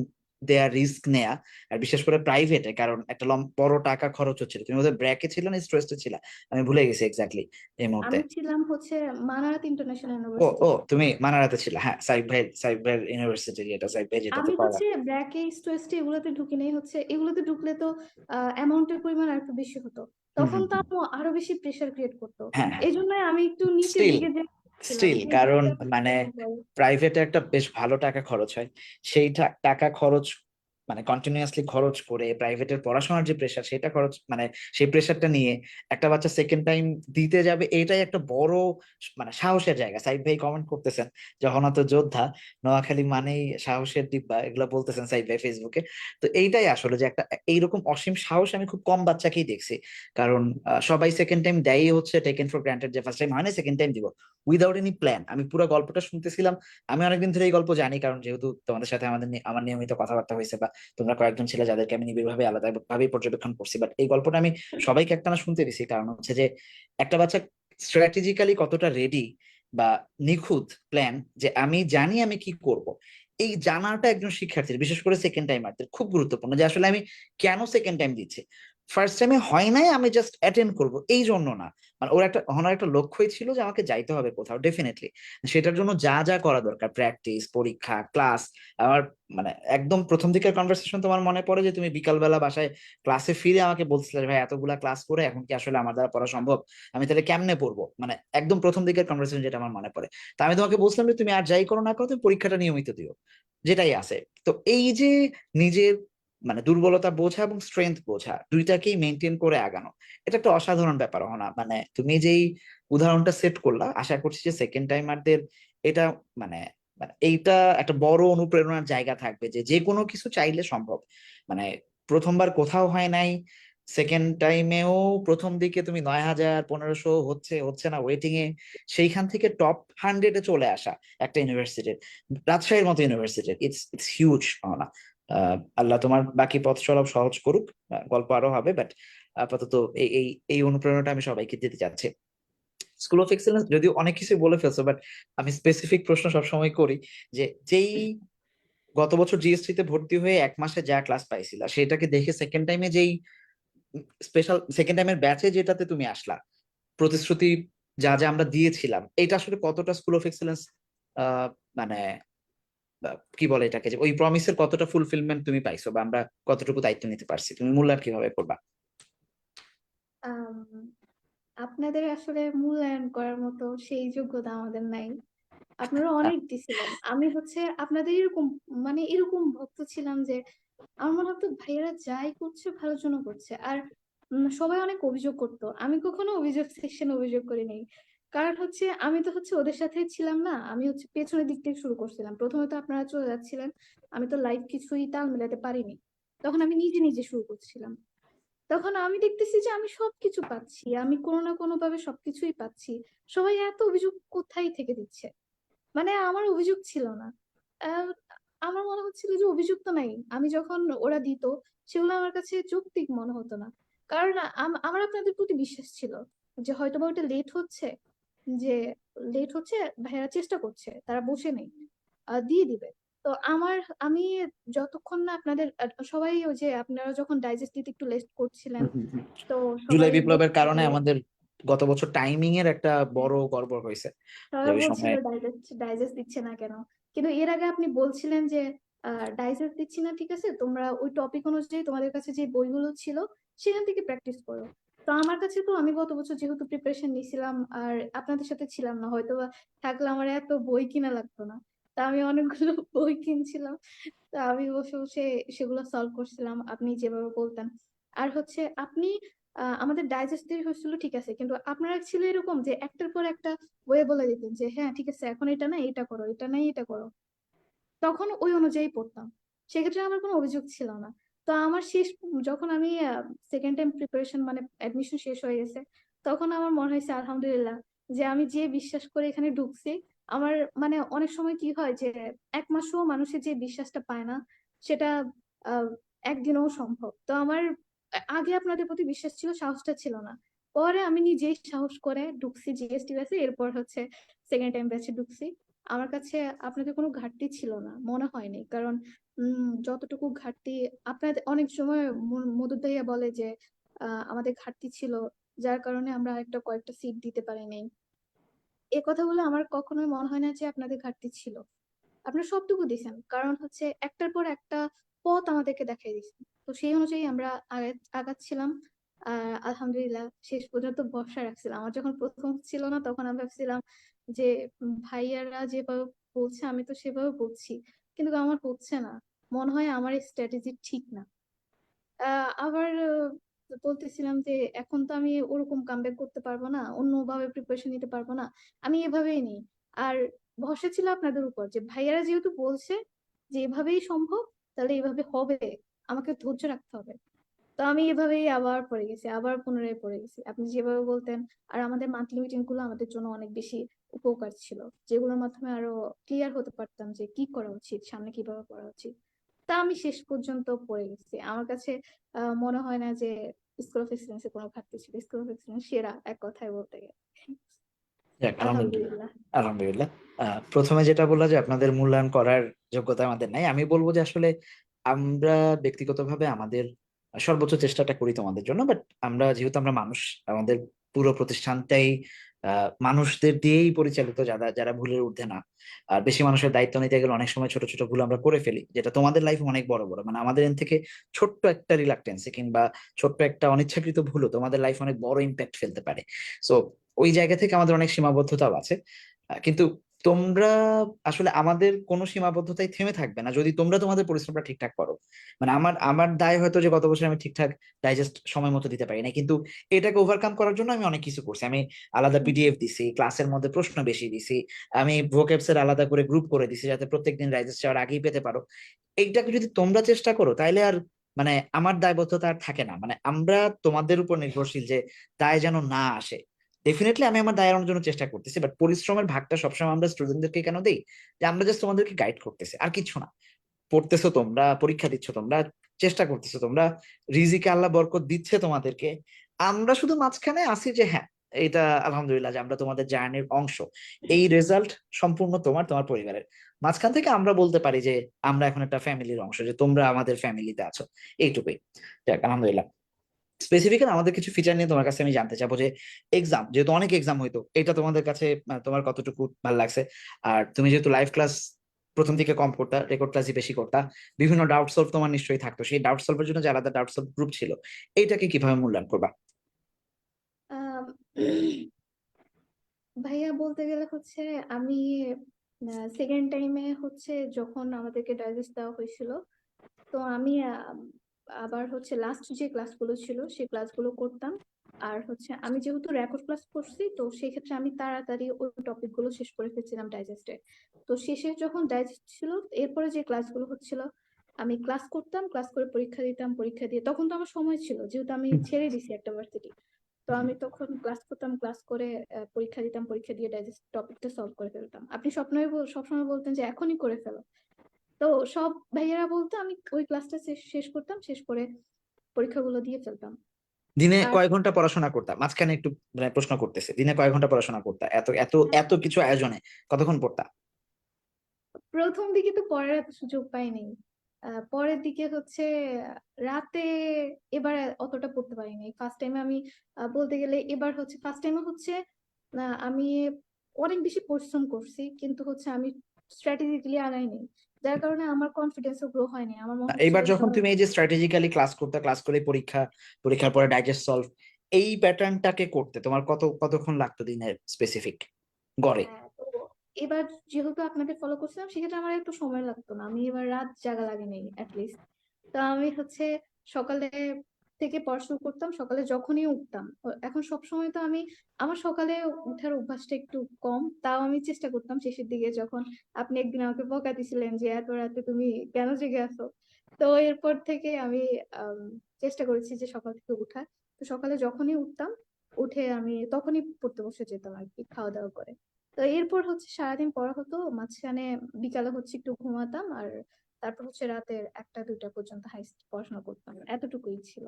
[SPEAKER 1] দেয়ার রিস্ক নেয়া, আর বিশেষ করে প্রাইভেটে, কারণ একটা বড় টাকা খরচ হচ্ছিল। তুমি ওদের ব্র্যাকে ছিল না স্ট্রেসে ছিল? আমি ভুলে গেছি এক্স্যাক্টলি এই মুহূর্তে।
[SPEAKER 2] আমি ছিলাম হচ্ছে মানারাত ইন্টারন্যাশনাল
[SPEAKER 1] ও ও,
[SPEAKER 2] ইউনিভার্সিটিতে।
[SPEAKER 1] তুমি মানারাতে ছিল, হ্যাঁ। সাইব ভাইয়ের ইউনিভার্সিটি, যেটা সাইব ভাই যেটাতে
[SPEAKER 2] আমি
[SPEAKER 1] পড়া।
[SPEAKER 2] হচ্ছে ব্র্যাকে স্টোয়েস্টে এগুলোতে ঢুকি নাই, হচ্ছে এগুলোতে ঢুকলে তো অ্যামাউন্টের পরিমাণ আর একটু বেশি হতো।
[SPEAKER 1] হুম
[SPEAKER 2] তখন
[SPEAKER 1] হুম
[SPEAKER 2] তো
[SPEAKER 1] হুম।
[SPEAKER 2] আম্মু আরো বেশি প্রেশার ক্রিয়েট করতো।
[SPEAKER 1] হ্যাঁ হ্যাঁ।
[SPEAKER 2] এই জন্য আমি একটু নিচের
[SPEAKER 1] স্টিল
[SPEAKER 2] দিকে যে ছিলাম
[SPEAKER 1] স্টিল
[SPEAKER 2] যে
[SPEAKER 1] কারণ
[SPEAKER 2] দুইটা
[SPEAKER 1] মানে
[SPEAKER 2] এরকম করে।
[SPEAKER 1] প্রাইভেটে একটা বেশ ভালো টাকা খরচ হয়। সেই টাকা খরচ মানে কন্টিনিউয়াসলি খরচ করে প্রাইভেটের পড়াশোনার যে প্রেশার, সেটা খরচ মানে সেই প্রেশারটা নিয়ে একটা বাচ্চা সেকেন্ড টাইম দিতে যাবে, এইটাই একটা বড় মানে সাহসের জায়গা। সাইদ ভাই কমেন্ট করতেছেন যখন অত যোদ্ধা, নোয়াখালী মানেই সাহসের ডিব্বা, এগুলো বলতেছেন সাইদ ভাই ফেসবুকে। তো এইটাই আসলে যে একটা এইরকম অসীম সাহস আমি খুব কম বাচ্চাকেই দেখছি। কারণ সবাই সেকেন্ড টাইম দেয় হচ্ছে টেকেন ফর গ্রান্টেড, যে ফার্স্ট টাইম হয় না সেকেন্ড টাইম দিব, উইদাউট এনি প্ল্যান। আমি পুরো গল্পটা শুনতেছিলাম। আমি অনেকদিন ধরে এই গল্প জানি, কারণ যেহেতু তোমাদের সাথে আমার নিয়মিত কথাবার্তা হয়েছে, বা তোমরা কয়েকজন ছেলে যাদেরকে আমি নিবিড়ভাবে আলাদা ভাবে পর্যবেক্ষণ করছি, বাট এই গল্পটা আমি সবাইকে একটানা শুনতে দিছি। কারণ হচ্ছে যে একটা বাচ্চা স্ট্র্যাটেজিক্যালি কতটা রেডি বা নিখুঁত প্ল্যান, যে আমি জানি আমি কি করব, এই জানাটা একজন শিক্ষার্থীর, বিশেষ করে সেকেন্ড টাইমারদের খুব গুরুত্বপূর্ণ। যে আসলে আমি কেন সেকেন্ড টাইম দিচ্ছি, ফার্স্ট টাইমে হয় নাই আমি জাস্ট অ্যাটেন্ড করব এই জন্য না। মানে ওনার একটা লক্ষ্যই ছিল যে আমাকে যাইতে হবে কোথাও ডেফিনেটলি, সেটার জন্য যা যা করা দরকার, প্র্যাকটিস, পরীক্ষা, ক্লাস। আমার মানে একদম প্রথম দিকের কনভারসেশন তোমার মনে পড়ে যে তুমি বিকালবেলা বাসায় ক্লাসে ফিরে আমাকে বলছিলে, ভাই এতগুলা ক্লাস করে এখন কি আসলে আমার দ্বারা পড়া সম্ভব, আমি তাহলে কেমনে পড়বো, মানে একদম প্রথম দিকের কনভারসেশন যেটা আমার মনে পড়ে। তা আমি তোমাকে বলছিলাম যে তুমি আর যাই করো না করো, তুমি পরীক্ষাটা নিয়মিত দিও, যেটাই আছে। তো এই যে নিজের মানে দুর্বলতা বোঝা এবং স্ট্রেংথ বোঝা, দুইটাকেই মেনটেন করে আগানো, এটা একটা অসাধারণ ব্যাপার। না মানে তুমি যেই উদাহরণটা সেট করলা, আশা করছি যে সেকেন্ড টাইমারদের এটা মানে মানে এইটা একটা বড় অনুপ্রেরণার জায়গা থাকবে, যে যে কোনো কিছু চাইলে সম্ভব। মানে প্রথমবার কোথাও হয় নাই, সেকেন্ড টাইমেও প্রথম দিকে তুমি 9,000 1500 হচ্ছে হচ্ছে না ওয়েটিং এ, সেইখান থেকে টপ 100-এ চলে আসা একটা ইউনিভার্সিটির, রাজশাহীর মতো ইউনিভার্সিটির, ইটস হিউজ পাওনা। আল্লাহ তোমার বাকি পথ চলা সহজ করুক। গল্প আরো হবে, বাট আপাতত এই এই এই অনুপ্রেরণাটা আমি সবাইকে দিতে চাচ্ছি। স্কুল অফ এক্সেলেন্স যদিও অনেক কিছু বলে ফেলছো, বাট আমি স্পেসিফিক প্রশ্ন সবসময় করি, যে যেই গত বছর জিএসটি তে ভর্তি হয়ে 1 মাসে যা ক্লাস পাইছিলা, সেটাকে দেখে সেকেন্ড টাইমে যেই স্পেশাল সেকেন্ড টাইমের ব্যাচে যেটাতে তুমি আসলা, প্রতিশ্রুতি যা যা আমরা দিয়েছিলাম, এটা আসলে কতটা স্কুল অফ এক্সেলেন্স মানে কি বলে এটাকে, যে ওই প্রমিসের কতটা ফুলফিলমেন্ট তুমি পাইছো, বা আমরা কতটুকু দায়িত্ব নিতে পারছি, তুমি মূল্যায়ন কিভাবে করবা?
[SPEAKER 2] আম, আপনাদের আসলে মূল্যায়ন করার মতো সেই যোগ্যতা আমাদের নাই। আপনারা অনেক দিছিলেন। আমি হচ্ছে আপনাদের এরকম মানে এরকম ভক্ত ছিলাম যে আমার মনে হতো ভাইয়েরা যাই করছে ভালোর জন্য করছে। আর সবাই অনেক অভিযোগ করতো, আমি কখনো অভিযোগ সেকশনে অভিযোগ করি নাই। কারণ হচ্ছে আমি তো হচ্ছে ওদের সাথে ছিলাম না, আমি হচ্ছে পেছনের দিক থেকে শুরু করছিলাম। প্রথমে তো আপনারা চলে যাচ্ছিলেন, আমি তো লাইভ কিছুই তাল মিলাতে পারিনি। তখন আমি নিজে নিজে শুরু করছিলাম। তখন আমি দেখতেছি যে আমি সবকিছু পাচ্ছি, আমি কোনো না কোনো ভাবে সবকিছুই পাচ্ছি। সবাই এত অভিযোগ কোথায় থেকে দিচ্ছে, মানে আমার অভিযোগ ছিল না। আহ, আমার মনে হচ্ছিল যে অভিযোগ তো নাই, আমি যখন ওরা দিত সেগুলো আমার কাছে যৌক্তিক মনে হতো না। কারণ আমার আপনাদের প্রতি বিশ্বাস ছিল যে হয়তো বা ওটা লেট হচ্ছে, যে লেট হচ্ছে, ভাইয়ারা চেষ্টা করছে, তারা বসে নেই, দিয়ে দিবে। তো আমি যতক্ষণ না আপনাদের সবাই ওই যে আপনারা যখন ডাইজেস্ট দিতে একটু লেট করছিলেন,
[SPEAKER 1] হুম, হুম, হুম।
[SPEAKER 2] তো
[SPEAKER 1] জুলাই
[SPEAKER 2] সবাই
[SPEAKER 1] বিপ্লবের
[SPEAKER 2] বলছিল
[SPEAKER 1] কারণে
[SPEAKER 2] যে
[SPEAKER 1] আমাদের গত বছর টাইমিং এর একটা বড় গড়বড় হয়েছে, যে
[SPEAKER 2] সবাই
[SPEAKER 1] ওই
[SPEAKER 2] বলছিল
[SPEAKER 1] সময়।
[SPEAKER 2] ডাইজেস্ট ডাইজেস্ট দিচ্ছে না কেন। কিন্তু এর আগে আপনি বলছিলেন যে ডাইজেস্ট দিচ্ছি না, ঠিক আছে, তোমরা ওই টপিক অনুযায়ী তোমাদের কাছে যে বইগুলো ছিল সেখান থেকে প্র্যাকটিস করো। তো আমার কাছে তো আমি গত বছর যেহেতু প্রিপারেশন নিছিলাম আর আপনাদের সাথে ছিলাম না, হয়তো বা থাকলে আমার এত বই কিনা লাগতো না। তা আমি অনেকগুলো বই কিনছিলাম। তো আমি বসে বসে সেগুলো সলভ করছিলাম আপনি যেভাবে বলতেন। আর হচ্ছে আপনি আমাদের ডাইজেস্ট দিয়ে হচ্ছিল ঠিক আছে, কিন্তু আপনারা ছিল এরকম যে একটার পর একটা ওয়ে বলে দিতেন যে হ্যাঁ ঠিক আছে এখন এটা না এটা করো, এটা নাই এটা করো। তখন ওই অনুযায়ী পড়তাম, সেক্ষেত্রে আমার কোনো অভিযোগ ছিল না। তো আমার শেষ যখন আমি সেকেন্ড টাইম প্রিপারেশন মানে অ্যাডমিশন শেষ হয়ে গেছে, তখন আমার মনে হয়েছে আলহামদুলিল্লাহ যে আমি যে বিশ্বাস করে এখানে ঢুকছি, আমার মানে অনেক সময় কি হয় যে 1 মাসও মানুষের যে বিশ্বাসটা পায় না, সেটা আহ একদিনেও সম্ভব। তো আমার আগে আপনাদের প্রতি বিশ্বাস ছিল, সাহসটা ছিল না। পরে আমি নিজেই সাহস করে ঢুকছি জিএসটি ব্যাচে, এরপর হচ্ছে সেকেন্ড টাইম ব্যাচে ঢুকছি। আমার কাছে আপনাদের কোনো ঘাটতি ছিল না মনে হয়নি, কারণ যতটুকু ঘাটতি আপনাদের অনেক সময় মধু ভাইয়া বলে যে আমাদের ঘাটতি ছিল, যার কারণে আমরা একটা কয়েকটা সিট দিতে পারিনি। এ কথাগুলো আমার কখনোই মনে হয় না যে আপনাদের ঘাটতি ছিল। আপনারা সবটুকু দিছেন, কারণ হচ্ছে একটার পর একটা পথ আমাদেরকে দেখাই দিয়েছেন। তো সেই অনুযায়ী আমরা আগাচ্ছিলাম। আলহামদুলিল্লাহ শেষ পর্যন্ত ভরসা রাখছিলাম। আমার যখন প্রথম ছিল না, তখন আমি ভাবছিলাম যে ভাইয়ারা যেভাবে বলছে আমি তো সেভাবে বলছি, কিন্তু আমার হচ্ছে না। মনে হয় আমার স্ট্র্যাটেজি ঠিক না। আবার বলতেছিলাম যে এখন তো আমি ওরকম কামব্যাক করতে পারবো না, অন্যভাবে প্রিপারেশন নিতে পারবো না, আমি এভাবেই নিই। আর ভরসা ছিল আপনাদের উপর যে ভাইয়ারা যেহেতু বলছে যে এভাবেই সম্ভব, তাহলে এভাবে হবে, আমাকে ধৈর্য রাখতে হবে। তো আমি এভাবেই আবার পড়ে গেছি, আবার পুনরায় পড়ে গেছি আপনি যেভাবে বলতেন। আর আমাদের মান্থলি মিটিং গুলো আমাদের জন্য অনেক বেশি উপকার ছিল, যেগুলোর মাধ্যমে আরো ক্লিয়ার হতে পারতাম যে কি করা উচিত, সামনে কিভাবে করা উচিত। তা আমি শেষ পর্যন্ত পড়ে গেছি। আমার কাছে মনে হয় না যে স্কুল অফ এক্সিলেন্স এর কোনো ঘাটতি ছিল। স্কুল অফ এক্সিলেন্স সেরা, এক কথায় বলতে গেলে।
[SPEAKER 1] যাক, আলহামদুলিল্লাহ।
[SPEAKER 2] আলহামদুলিল্লাহ।
[SPEAKER 1] আলহামদুলিল্লাহ। প্রথমে যেটা বললা যে আপনাদের মূল্যায়ন করার যোগ্যতা আমাদের নাই, আমি বলবো যে আসলে আমরা ব্যক্তিগতভাবে আমাদের সর্বোচ্চ চেষ্টাটা করি তোমাদের জন্য, বাট আমরা যেহেতু আমরা মানুষ, আমাদের পুরো প্রতিষ্ঠানটাই মানুষদের দিয়েই পরিচালিত, যারা যারা ভুলের ঊর্ধ্বে না। আর বেশি মানুষের দায়িত্ব নিতে গেলে অনেক সময় ছোট ছোট ভুল আমরা করে ফেলি, যেটা তোমাদের লাইফে অনেক বড় বড়, মানে আমাদের এন থেকে ছোট্ট একটা রিলাক্টেন্সে কিংবা ছোট্ট একটা অনিচ্ছাকৃত ভুলও তোমাদের লাইফে অনেক বড় ইম্প্যাক্ট ফেলতে পারে। সো ওই জায়গা থেকে আমাদের অনেক সীমাবদ্ধতাও আছে। কিন্তু তোমরা আসলে আমাদের কোনো সীমাবদ্ধতায় থেমে থাকবে না যদি তোমরা তোমাদের পরিশ্রমটা ঠিকঠাক করো। মানে আমার আমার দায় হয়তো যে গত বছর আমি ঠিকঠাক ডাইজেস্ট সময় মতো দিতে পারি না, কিন্তু এটাকে ওভারকাম করার জন্য আমি অনেক কিছু করছি। আমি আলাদা পিডিএফ দিছি, ক্লাসের মধ্যে প্রশ্ন বেশি দিছি, আমি ভোকেবস এর আলাদা করে গ্রুপ করে দিছি যাতে প্রত্যেকদিন ডাইজেস্ট যাওয়ার আগেই পেতে পারো। এইটাকে যদি তোমরা চেষ্টা করো তাইলে আর মানে আমার দায়বদ্ধতা আর থাকে না, মানে আমরা তোমাদের উপর নির্ভরশীল যে দায় যেন না আসে। ডেফিনেটলি আমি আমার দায় এড়ানোর জন্য চেষ্টা করতেছি, বাট পরিশ্রমের ভাগটা সবসময় আমরা স্টুডেন্টদেরকে কেন দেই, যে আমরা জাস্ট তোমাদেরকে গাইড করতেছি আর কিছু না। পড়তেছো তোমরা, পরীক্ষা দিচ্ছ তোমরা, চেষ্টা করতেছো তোমরা, রিজিকে আল্লাহ বরকত দিচ্ছে তোমাদেরকে। আমরা শুধু মাঝখানে আসি যে হ্যাঁ, এটা আলহামদুলিল্লাহ যে আমরা তোমাদের জার্নির অংশ। এই রেজাল্ট সম্পূর্ণ তোমার, তোমার পরিবারের। মাঝখান থেকে আমরা বলতে পারি যে আমরা এখন একটা ফ্যামিলির অংশ, যে তোমরা আমাদের ফ্যামিলিতে আছো। এইটুকুই। যাক, আলহামদুলিল্লাহ। স্পেসিফিক্যালি আমাদের কিছু ফিচার নিয়ে তোমার কাছে আমি জানতে চাবো যে এক্সাম, যেহেতু অনেক এক্সাম হইতো, এটা তোমাদের কাছে তোমার কতটুকু ভালো লাগছে? আর তুমি যেহেতু লাইভ ক্লাস প্রথম দিকে কম করতা, রেকর্ড ক্লাসই বেশি করতা, বিভিন্ন ডাউট সলভ তোমার নিশ্চয়ই থাকতো, সেই ডাউট সলভের জন্য যে আলাদা ডাউট সলভ গ্রুপ ছিল, এইটাকে কিভাবে মূল্যায়ন করবা?
[SPEAKER 2] আম, ভাইয়া বলতে গেলে হচ্ছে আমি সেকেন্ড টাইমে হচ্ছে যখন আমাদেরকে ডাইজেস্ট দেওয়া হয়েছিল, তো আমি আবার হচ্ছে লাস্ট যে ক্লাসগুলো ছিল সেই ক্লাসগুলো করতাম। আর হচ্ছে আমি যেহেতু রেকর্ড ক্লাস করছি, তো সেই ক্ষেত্রে আমি তাড়াতাড়ি ওই টপিক গুলো শেষ করে ফেলছিলাম ডাইজেস্টে। তো শেষে যখন ডাইজেস্ট ছিল, এরপরে যে ক্লাসগুলো হচ্ছিল আমি ক্লাস করতাম, ক্লাস করে পরীক্ষা দিতাম, পরীক্ষা দিয়ে তখন তো আমার সময় ছিল, যেহেতু আমি ছেড়ে দিছি একটা ভার্সিটি। তো আমি তখন ক্লাস করতাম, ক্লাস করে পরীক্ষা দিতাম, পরীক্ষা দিয়ে ডাইজেস্ট টপিকটা সলভ করে ফেলতাম। আপনি সবসময় বলতেন যে এখনই করে ফেলো। তো সব ভাইয়েরা বলতো, আমি ওই ক্লাসটা শেষ করতাম, শেষ করে পরীক্ষাগুলো দিয়ে ফেলতাম।
[SPEAKER 1] দিনে
[SPEAKER 2] আর
[SPEAKER 1] কয় ঘন্টা পড়াশোনা করতা? মাঝখানে একটু মানে প্রশ্ন করতেছে, দিনে কয় ঘন্টা পড়াশোনা করতা এত এত এত কিছু আয়োজনে? কতক্ষণ পড়তা?
[SPEAKER 2] প্রথম দিকে তো পড়ার এত সুযোগ পাইনি। পরের দিকে হচ্ছে রাতে এবার অতটা পড়তে পারিনি। ফার্স্ট টাইমে আমি বলতে গেলে এবার হচ্ছে ফার্স্ট টাইমে হচ্ছে আমি অনেক বেশি পরিশ্রম করছি, কিন্তু হচ্ছে আমি স্ট্র্যাটেজিক্যালি আগাইনি, যার কারণে আমার কনফিডেন্সও গ্রো হয়নি। আমার মনে হচ্ছিল
[SPEAKER 1] এইবার
[SPEAKER 2] যে
[SPEAKER 1] যখন তুমি এই যে স্ট্র্যাটেজিক্যালি ক্লাস করতে, ক্লাস করে পরীক্ষা, পরীক্ষার পরে ডাইজেস্ট সলভ, এই প্যাটার্নটাকে করতে তোমার কতক্ষণ লাগতো দিনের স্পেসিফিক গড়ে?
[SPEAKER 2] তো এবার যেহেতু আপনাদের ফলো করছিলাম, সেক্ষেত্রে আমার একটু সময় লাগতো না, আমি এবার রাত জাগা লাগেনি অ্যাটলিস্ট। তো আমি হচ্ছে সকালে থেকে পড়া শুরু করতাম, সকালে যখনই উঠতাম। এখন সব সময় তো আমি আমার সকালে উঠার অভ্যাসটা একটু কম, তাও আমি চেষ্টা করতাম শেষের দিকে, যখন আপনি একদিন আমাকে বকা দিছিলেন যে এত রাতে তুমি কেন জেগে আছো। তো এরপর থেকে আমি আম, চেষ্টা করেছি যে সকাল থেকে উঠার। তো সকালে যখনই উঠতাম, উঠে আমি তখনই পড়তে বসে যেতাম আর কি, খাওয়া দাওয়া করে। তো এরপর হচ্ছে সারাদিন পড়া হতো, মাঝখানে বিকালে হচ্ছে একটু ঘুমাতাম, আর তারপর হচ্ছে রাতের 1টা 2টা পর্যন্ত হাইস্ট পড়াশোনা করতাম, এতটুকুই ছিল।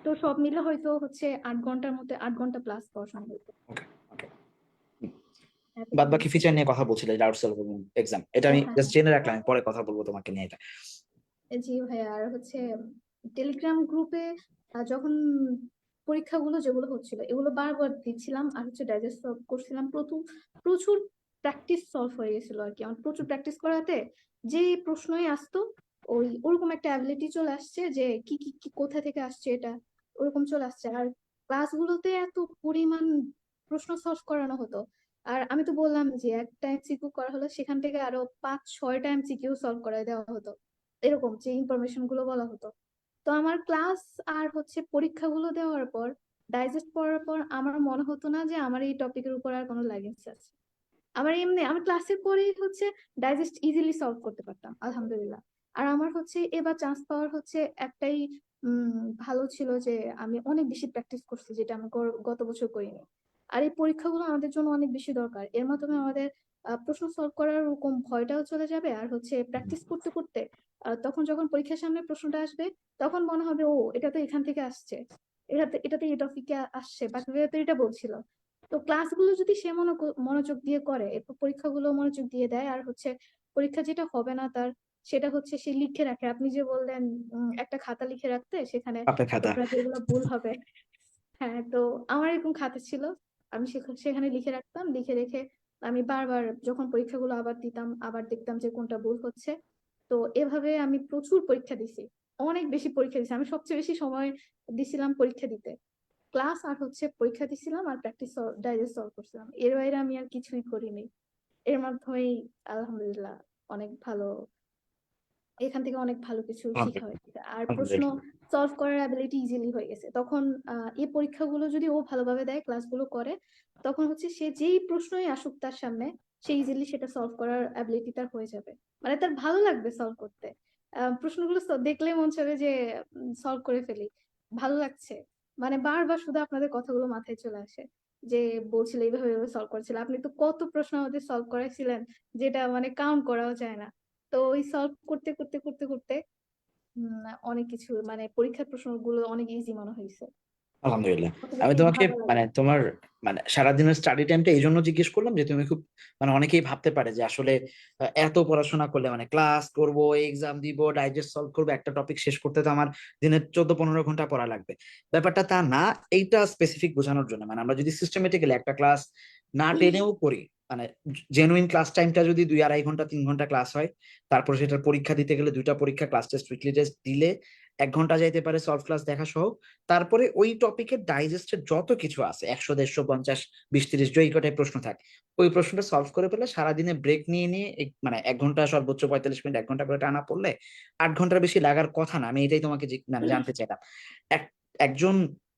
[SPEAKER 2] তো সব মিলে হয়তো হচ্ছে 8 ঘন্টার মধ্যে 8 ঘন্টা প্লাস পড়াশোনা হতো,
[SPEAKER 1] ওকে, ওকে। বাদ
[SPEAKER 2] এতটুকুই
[SPEAKER 1] বাকি
[SPEAKER 2] ছিল।
[SPEAKER 1] ফিচার নিয়ে কথা বলছিলে, ডাউট সলভ এবং এক্সাম, এটা আমি
[SPEAKER 2] হ্যাঁ
[SPEAKER 1] জাস্ট
[SPEAKER 2] হ্যাঁ,
[SPEAKER 1] জেনে রাখলাম, আমি পরে কথা বলবো তোমাকে নিয়ে এটা।
[SPEAKER 2] জি ভাইয়া। আর হচ্ছে টেলিগ্রাম গ্রুপে যখন পরীক্ষাগুলো যেগুলো হচ্ছিল এগুলো বারবার দিচ্ছিলাম, আর হচ্ছে ডাইজেস্ট সলভ করছিলাম। প্রথম প্রচুর প্র্যাকটিস সলভ হয়ে গেছিল আর কি, আমার প্রচুর প্র্যাকটিস করাতে যে প্রশ্নই আসতো ওরকম একটা অ্যাবিলিটি চলে আসছে যে কি কি কি কোথা থেকে আসছে এটা ওরকম চলে আসছে। আর ক্লাসগুলোতে এত পরিমাণ প্রশ্ন সলভ করানো হতো। আর আমি তো বললাম যে একটা এমসিকিউ করা হলো, সেখান থেকে আরো 5-6টা এমসিকিউ সলভ করায় দেওয়া হতো, এরকম যে ইনফরমেশন গুলো বলা হতো। তো আমার ক্লাস আর হচ্ছে পরীক্ষাগুলো দেওয়ার পর, ডাইজেস্ট পড়ার পর আমার মনে হতো না যে আমার এই টপিকের উপর আর কোনো লাইসেন্স আছে। আমার এমনি আমি ক্লাসের পরেই হচ্ছে ডাইজেস্ট ইজিলি সলভ করতে পারতাম আলহামদুলিল্লাহ। আর আমার হচ্ছে এবার চান্স পাওয়ার হচ্ছে একটাই ভালো ছিল যে আমি অনেক বেশি প্র্যাকটিস করছি, যেটা আমি গত বছর করিনি। আর এই পরীক্ষাগুলো আমাদের জন্য অনেক বেশি দরকার, এর মাধ্যমে আমাদের প্রশ্ন সলভ করার ওরকম ভয়টাও চলে যাবে। আর হচ্ছে প্র্যাকটিস করতে করতে তখন যখন পরীক্ষার সামনে প্রশ্নটা আসবে, তখন মনে হবে ও এটা তো এখান থেকে আসছে, এটাতে এই টপিকে আসছে, বাকি তো এটা বলছিল। তো ক্লাসগুলো যদি সে মনোযোগ দিয়ে করে, এরপর পরীক্ষাগুলো মনোযোগ দিয়ে দেয়, আর হচ্ছে পরীক্ষা যেটা হবে না তার, সেটা হচ্ছে সে লিখে রাখে। আপনি যে বললেন একটা খাতা লিখে রাখতে, সেখানে
[SPEAKER 1] আপনার খাতা।
[SPEAKER 2] আপনার যেগুলো ভুল হবে। হ্যাঁ, তো আমার এরকম খাতা ছিল, আমি সেখানে লিখে রাখতাম, লিখে রেখে আমি বারবার যখন পরীক্ষাগুলো আবার দিতাম, আবার দেখতাম যে কোনটা ভুল হচ্ছে। তো এভাবে আমি প্রচুর পরীক্ষা দিছি, অনেক বেশি পরীক্ষা দিছি। আমি সবচেয়ে বেশি সময় দিছিলাম পরীক্ষা দিতে। ক্লাস আর হচ্ছে পরীক্ষা দিছিলাম, আর প্র্যাকটিস ডাইজেস্ট সলভ করছিলাম, এর বাইরে আমি আর কিছুই করিনি। এর মাধ্যমেই আলহামদুলিল্লাহ অনেক ভালো, এখান থেকে অনেক ভালো কিছু শিখা
[SPEAKER 1] আলহামদুলিল্লাহ,
[SPEAKER 2] হয়েছে। আর প্রশ্ন
[SPEAKER 1] আলহামদুলিল্লাহ।
[SPEAKER 2] সলভ করার অ্যাবিলিটি ইজিলি হয়ে গেছে তখন। এই পরীক্ষাগুলো যদি ও ভালোভাবে দেয়, ক্লাসগুলো করে, তখন হচ্ছে সে যেই প্রশ্নই আসুক তার সামনে, সে ইজিলি সেটা সলভ করার অ্যাবিলিটি তার হয়ে যাবে। মানে তার ভালো লাগবে সলভ করতে। প্রশ্নগুলো দেখলে মন চাবে যে সলভ করে ফেলি, ভালো লাগছে। মানে বারবার শুধু আপনাদের কথাগুলো মাথায় চলে আসে, যে বলছিল এইভাবে এইভাবে সলভ করেছিল, আপনি তো কত প্রশ্ন আমাদের সলভ করাইছিলেন, যেটা মানে কাউন্ট করাও যায় না। তো ওই সলভ করতে করতে করতে করতে অনেক কিছু, মানে পরীক্ষার প্রশ্নগুলো অনেক ইজি মনে হয়েছে।
[SPEAKER 1] আলহামদুলিল্লাহ।
[SPEAKER 2] কত
[SPEAKER 1] আমি
[SPEAKER 2] বেশি
[SPEAKER 1] তোমাকে
[SPEAKER 2] ভালো লাগে।
[SPEAKER 1] মানে তোমার মানে সারাদিনের স্টাডি টাইমটা এই জন্য জিজ্ঞেস করলাম যে তুমি খুব মানে অনেকেই ভাবতে পারে যে আসলে এত পড়াশোনা করলে মানে ক্লাস করব, এক্সাম দিব, ডাইজেস্ট সলভ করবো, একটা টপিক শেষ করতে তো আমার দিনে 14-15 ঘন্টা পড়া লাগবে। ব্যাপারটা তা না। এইটা স্পেসিফিক বোঝানোর জন্য, মানে আমরা যদি সিস্টেমেটিক্যালি একটা ক্লাস না টেনেও করি, মানে জেনুইন ক্লাস টাইমটা যদি 2-2.5 ঘন্টা 3 ঘন্টা ক্লাস হয়, তারপর সেটার পরীক্ষা দিতে গেলে 2টা পরীক্ষা, ক্লাস টেস্ট, উইকলি টেস্ট দিলে 1 ঘন্টা যাইতে পারে সলভ ক্লাস দেখা সহ। তারপরে ওই টপিকের ডাইজেস্টের যত কিছু আছে, 100, 150, 20, 30 জয়ী কটায় প্রশ্ন থাকে, ওই প্রশ্নটা সলভ করে পেলে সারাদিনে ব্রেক নিয়ে নিয়ে মানে 1 ঘন্টা, সর্বোচ্চ 45 মিনিট, 1 ঘন্টা করে টানা পড়লে 8 ঘন্টার বেশি লাগার কথা না। আমি এটাই তোমাকে মানে জানতে চাইলাম। একজন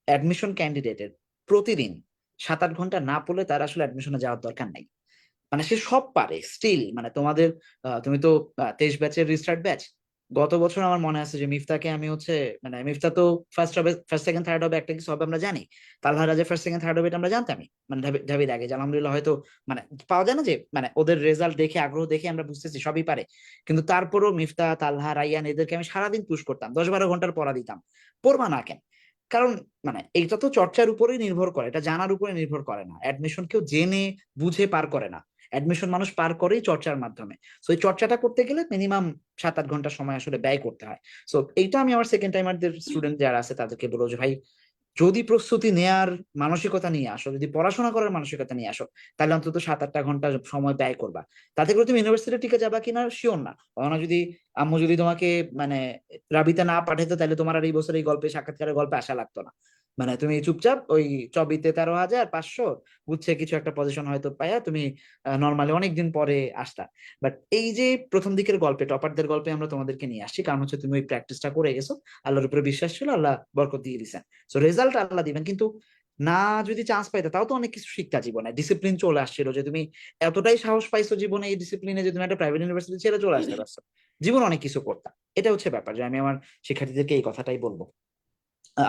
[SPEAKER 1] অ্যাডমিশন ক্যান্ডিডেটের প্রতিদিন 7-8 ঘন্টা না পড়লে তার আসলে অ্যাডমিশনে যাওয়ার দরকার নাই। মানে সে সব পারে স্টিল, মানে তোমাদের তুমি তো 23 ব্যাচের রিস্টার্ট ব্যাচ। গত বছর আমার মনে আছে যে মিফতাকে আমি হচ্ছে, মানে মিফতা তো ফার্স্ট হবে, ফার্স্ট সেকেন্ড থার্ড হবে, একটা কিছু হবে আমরা জানি। তালহা রাজা ফার্স্ট সেকেন্ড থার্ড হবে এটা আমরা জানতামই, মানে ঢাবির আগে যে আলহামদুলিল্লাহ হয়তো মানে পাওয়া যায় না যে, মানে ওদের রেজাল্ট দেখে আগ্রহ দেখে আমরা বুঝতেছি সবই পারে। কিন্তু তারপরও মিফতা, তালহা, রাইয়ান এদেরকে আমি সারাদিন পুশ করতাম, 10-12 ঘন্টার পড়া দিতাম। পড়বা না কেন? কারণ মানে এটা তো চর্চার উপরেই নির্ভর করে, এটা জানার উপরে নির্ভর করে না। অ্যাডমিশন কেউ জেনে বুঝে পার করে না, অ্যাডমিশন মানুষ পার করেই চর্চার মাধ্যমে। সো এই চর্চাটা করতে গেলে মিনিমাম 7-8 ঘন্টা সময় আসলে ব্যয় করতে হয়। সো এইটা আমি আমার সেকেন্ড টাইমারদের স্টুডেন্ট যারা আছে তাদেরকে বলবো যে ভাই, যদি প্রস্তুতি নেয়ার মানসিকতা নিয়ে আসো, যদি পড়াশোনা করার মানসিকতা নিয়ে আসো, তাহলে অন্তত 7-8 ঘন্টা সময় ব্যয় করবা। তাতে করে তুমি ইউনিভার্সিটি টিকে যাবা কিনা শিওর না। কেননা যদি আম্মু যদি তোমাকে মানে রাবিতে না পাঠাইতো, তাহলে তোমার আর এই বছর এই গল্পে, সাক্ষাৎকারের গল্পে আসা লাগতো না। মানে তুমি চুপচাপ ওই চবিতে 13,500 বুঝছে কিছু একটা পজিশন হয়তো পাইয়া তুমি নর্মালি অনেকদিন পরে আসতা। বাট এই যে প্রথম দিকের গল্পে, টপারদের গল্পে আমরা তোমাদেরকে নিয়ে আসছি, কারণ হচ্ছে তুমি ওই প্র্যাকটিসটা করে গেছো, আল্লাহর উপরে বিশ্বাস ছিল, আল্লাহ বরকত দিয়ে দিচ্ছেন। সো রেজাল্ট আল্লাহ দিবেন, কিন্তু না যদি চান্স পাইতে তাও তো অনেক কিছু শিখতা জীবনে, ডিসিপ্লিন চলে আসছিল যে তুমি এতটাই সাহস পাইছো জীবনে এই ডিসিপ্লিনে যে তুমি একটা প্রাইভেট ইউনিভার্সিটি ছেড়ে চলে আসতে পারছো, জীবন অনেক কিছু করতা। এটা হচ্ছে ব্যাপার যে আমি আমার শিক্ষার্থীদেরকে এই কথাটাই বলবো।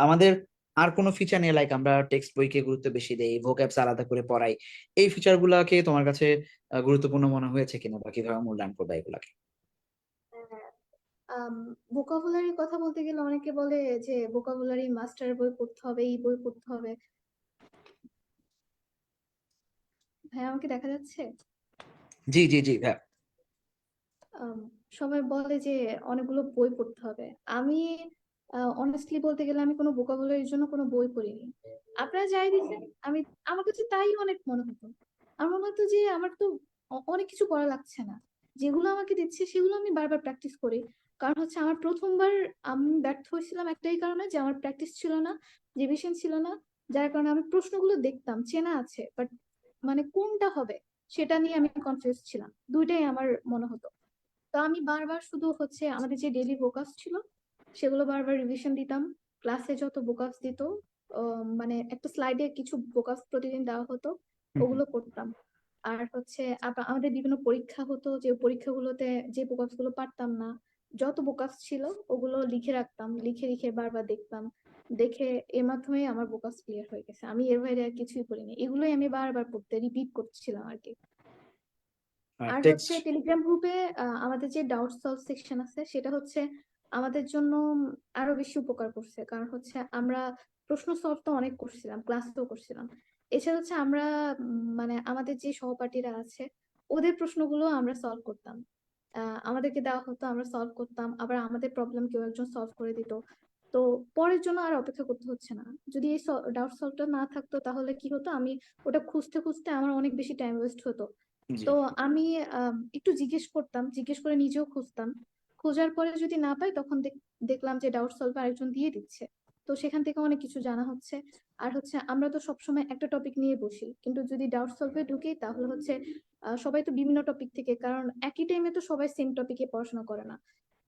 [SPEAKER 1] আমাদের আর কোনো ফিচার নিয়ে, লাইক আমরা টেক্সট বইকে গুরুত্ব বেশি দেই, ভোক্যাবস আলাদা করে পড়াই, এই ফিচার গুলাকে তোমার কাছে গুরুত্বপূর্ণ মনে হয়েছে কিনা, বা কিভাবে মূল্যায়ন করবে এগুলাকে?
[SPEAKER 2] ভোকাবুলারির কথা বলতে গেলে অনেকে বলে যে ভোকাবুলারি মাস্টার বই পড়তে হবে, এই বই পড়তে হবে। ভাই আমাকে দেখা যাচ্ছে?
[SPEAKER 1] জি জি জি, হ্যাঁ।
[SPEAKER 2] আম, সবাই বলে যে অনেকগুলো বই পড়তে হবে। আমি অনেস্টলি বলতে গেলে আমি কোনো ভোকাবুলারির জন্য কোনো বই পড়িনি। আপনারা যাই দিচ্ছেন, আমি আমার কাছে তাই অনেক মনে হতো। আমার মনে হতো যে আমার তো অনেক কিছু পড়া লাগছে না, যেগুলো আমাকে দিচ্ছে সেগুলো আমি বারবার প্র্যাকটিস করি। কারণ হচ্ছে আমার প্রথমবার আমি ব্যর্থ হয়েছিলাম একটাই কারণে, যে আমার প্র্যাকটিস ছিল না, রিভিশন ছিল না। যার কারণে আমি প্রশ্নগুলো দেখতাম চেনা আছে, বাট মানে কোনটা হবে সেটা নিয়ে আমি কনফিউজ ছিলাম। দুইটাই আমার মনে হতো। তো আমি বারবার শুধু হচ্ছে আমাদের যে ডেইলি ভোকাবস ছিল সেগুলো বারবার রিভিশন দিতাম। ক্লাসে যত ভোকাবস দিত, মানে একটা স্লাইডে কিছু ভোকাবস প্রতিদিন দেওয়া হতো,
[SPEAKER 1] হুম, হুম।
[SPEAKER 2] ওগুলো করতাম। আর হচ্ছে আমাদের বিভিন্ন পরীক্ষা হতো, যে পরীক্ষাগুলোতে যে ভোকাবস গুলো পারতাম না, যত ভোকাবস ছিল ওগুলো লিখে রাখতাম, লিখে লিখে বারবার দেখতাম। দেখে এর মাধ্যমে আমার ভোকাবস ক্লিয়ার হয়ে গেছে। আমি এর বাইরে আর কিছুই করিনি, এগুলোই আমি বারবার পড়তে রিপিট করছিলাম আর কি। আর হচ্ছে
[SPEAKER 1] টেক্সট।
[SPEAKER 2] টেলিগ্রাম গ্রুপে আমাদের যে ডাউট সলভ সেকশন আছে সেটা হচ্ছে আমাদের জন্য আরো বেশি উপকার করছে। কারণ হচ্ছে আমরা প্রশ্ন সলভ তো অনেক করছিলাম, ক্লাসেও করছিলাম। এছাড়া হচ্ছে আমরা মানে আমাদের যে সহপাঠীরা আছে ওদের প্রশ্নগুলো আমরা সলভ করতাম। আমাদেরকে দেওয়া হতো, আমরা সলভ করতাম, আবার আমাদের প্রবলেম কেউ একজন সলভ করে দিত। তো পরের জন্য আর অপেক্ষা করতে হচ্ছে না। যদি এই ডাউট সলভটা না থাকতো তাহলে কি হতো, আমি ওটা খুঁজতে খুঁজতে আমার অনেক বেশি টাইম ওয়েস্ট হতো।
[SPEAKER 1] জি।
[SPEAKER 2] তো আমি একটু জিজ্ঞেস করতাম, জিজ্ঞেস করে নিজেও খুঁজতাম। খোঁজার পরে যদি না পাই তখন দেখলাম যে ডাউট সলভার আরেকজন দিয়ে দিচ্ছে। তো সেখান থেকে অনেক কিছু জানা হচ্ছে। আর হচ্ছে আমরা তো সবসময় একটা টপিক নিয়ে বসি, কিন্তু যদি ডাউট সলভে ঢুকি তাহলে হচ্ছে সবাই তো বিভিন্ন টপিক থেকে, কারণ একই টাইমে তো সবাই সেম টপিকে পড়াশোনা করে না,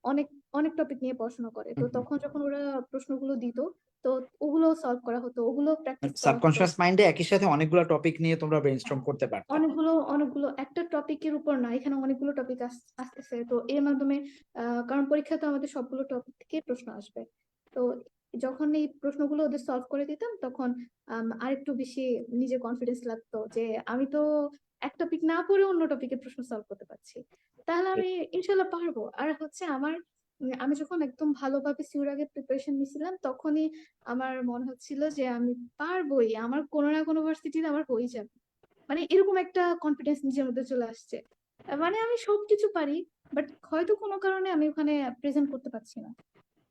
[SPEAKER 2] অনেক অনেক টপিক নিয়ে পড়াশোনা করে। তো
[SPEAKER 1] হুম, হুম।
[SPEAKER 2] তখন যখন ওরা প্রশ্নগুলো দিত, তো ওগুলো সলভ করা হতো, ওগুলো প্র্যাকটিস করা হতো।
[SPEAKER 1] সাবকনশিয়াস মাইন্ডে একই সাথে অনেকগুলো টপিক নিয়ে তোমরা ব্রেনস্টর্ম
[SPEAKER 2] হ্যাঁ,
[SPEAKER 1] করতে পারতা।
[SPEAKER 2] অনেকগুলো অনেকগুলো একটা টপিকের উপর না, এখানে অনেকগুলো টপিক আসতেছে। তো এর মাধ্যমে কারণ পরীক্ষা তো আমাদের সবগুলো টপিক থেকে প্রশ্ন আসবে। তো যখন এই প্রশ্নগুলো ওদের সলভ করে দিতাম তখন আরেকটু বেশি নিজে কনফিডেন্স লাগতো যে আমি তো এক টপিক না পড়ে অন্য টপিকের প্রশ্ন সলভ করতে পারছি, তাহলে আমি ইনশাল্লাহ পারবো। আর হচ্ছে আমার আমি যখন একদম ভালোভাবে সিউর আগে প্রিপারেশন নিছিলাম তখনই আমার মনে হচ্ছিল যে আমি পারবোই, আমার কোনো না কোনো ভার্সিটিতে আমার হয়ে যাবে। মানে এরকম একটা কনফিডেন্স নিজের মধ্যে চলে আসছে। মানে আমি সবকিছু পারি, বাট হয়তো কোনো কারণে আমি ওখানে প্রেজেন্ট করতে পারছি না।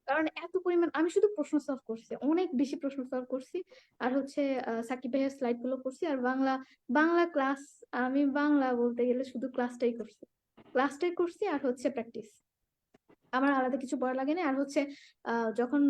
[SPEAKER 2] কারণ এত পরিমাণ আমি শুধু প্রশ্ন সলভ করছি, অনেক বেশি প্রশ্ন সলভ করছি। আর হচ্ছে সাকিব ভাইয়ের স্লাইড গুলো করছি। আর বাংলা বাংলা ক্লাস, আমি বাংলা বলতে গেলে শুধু ক্লাসটাই করছি, ক্লাসটাই করছি। আর হচ্ছে প্র্যাকটিস, আমার আলাদা কিছু পড়া লাগে না। আর হচ্ছে যখন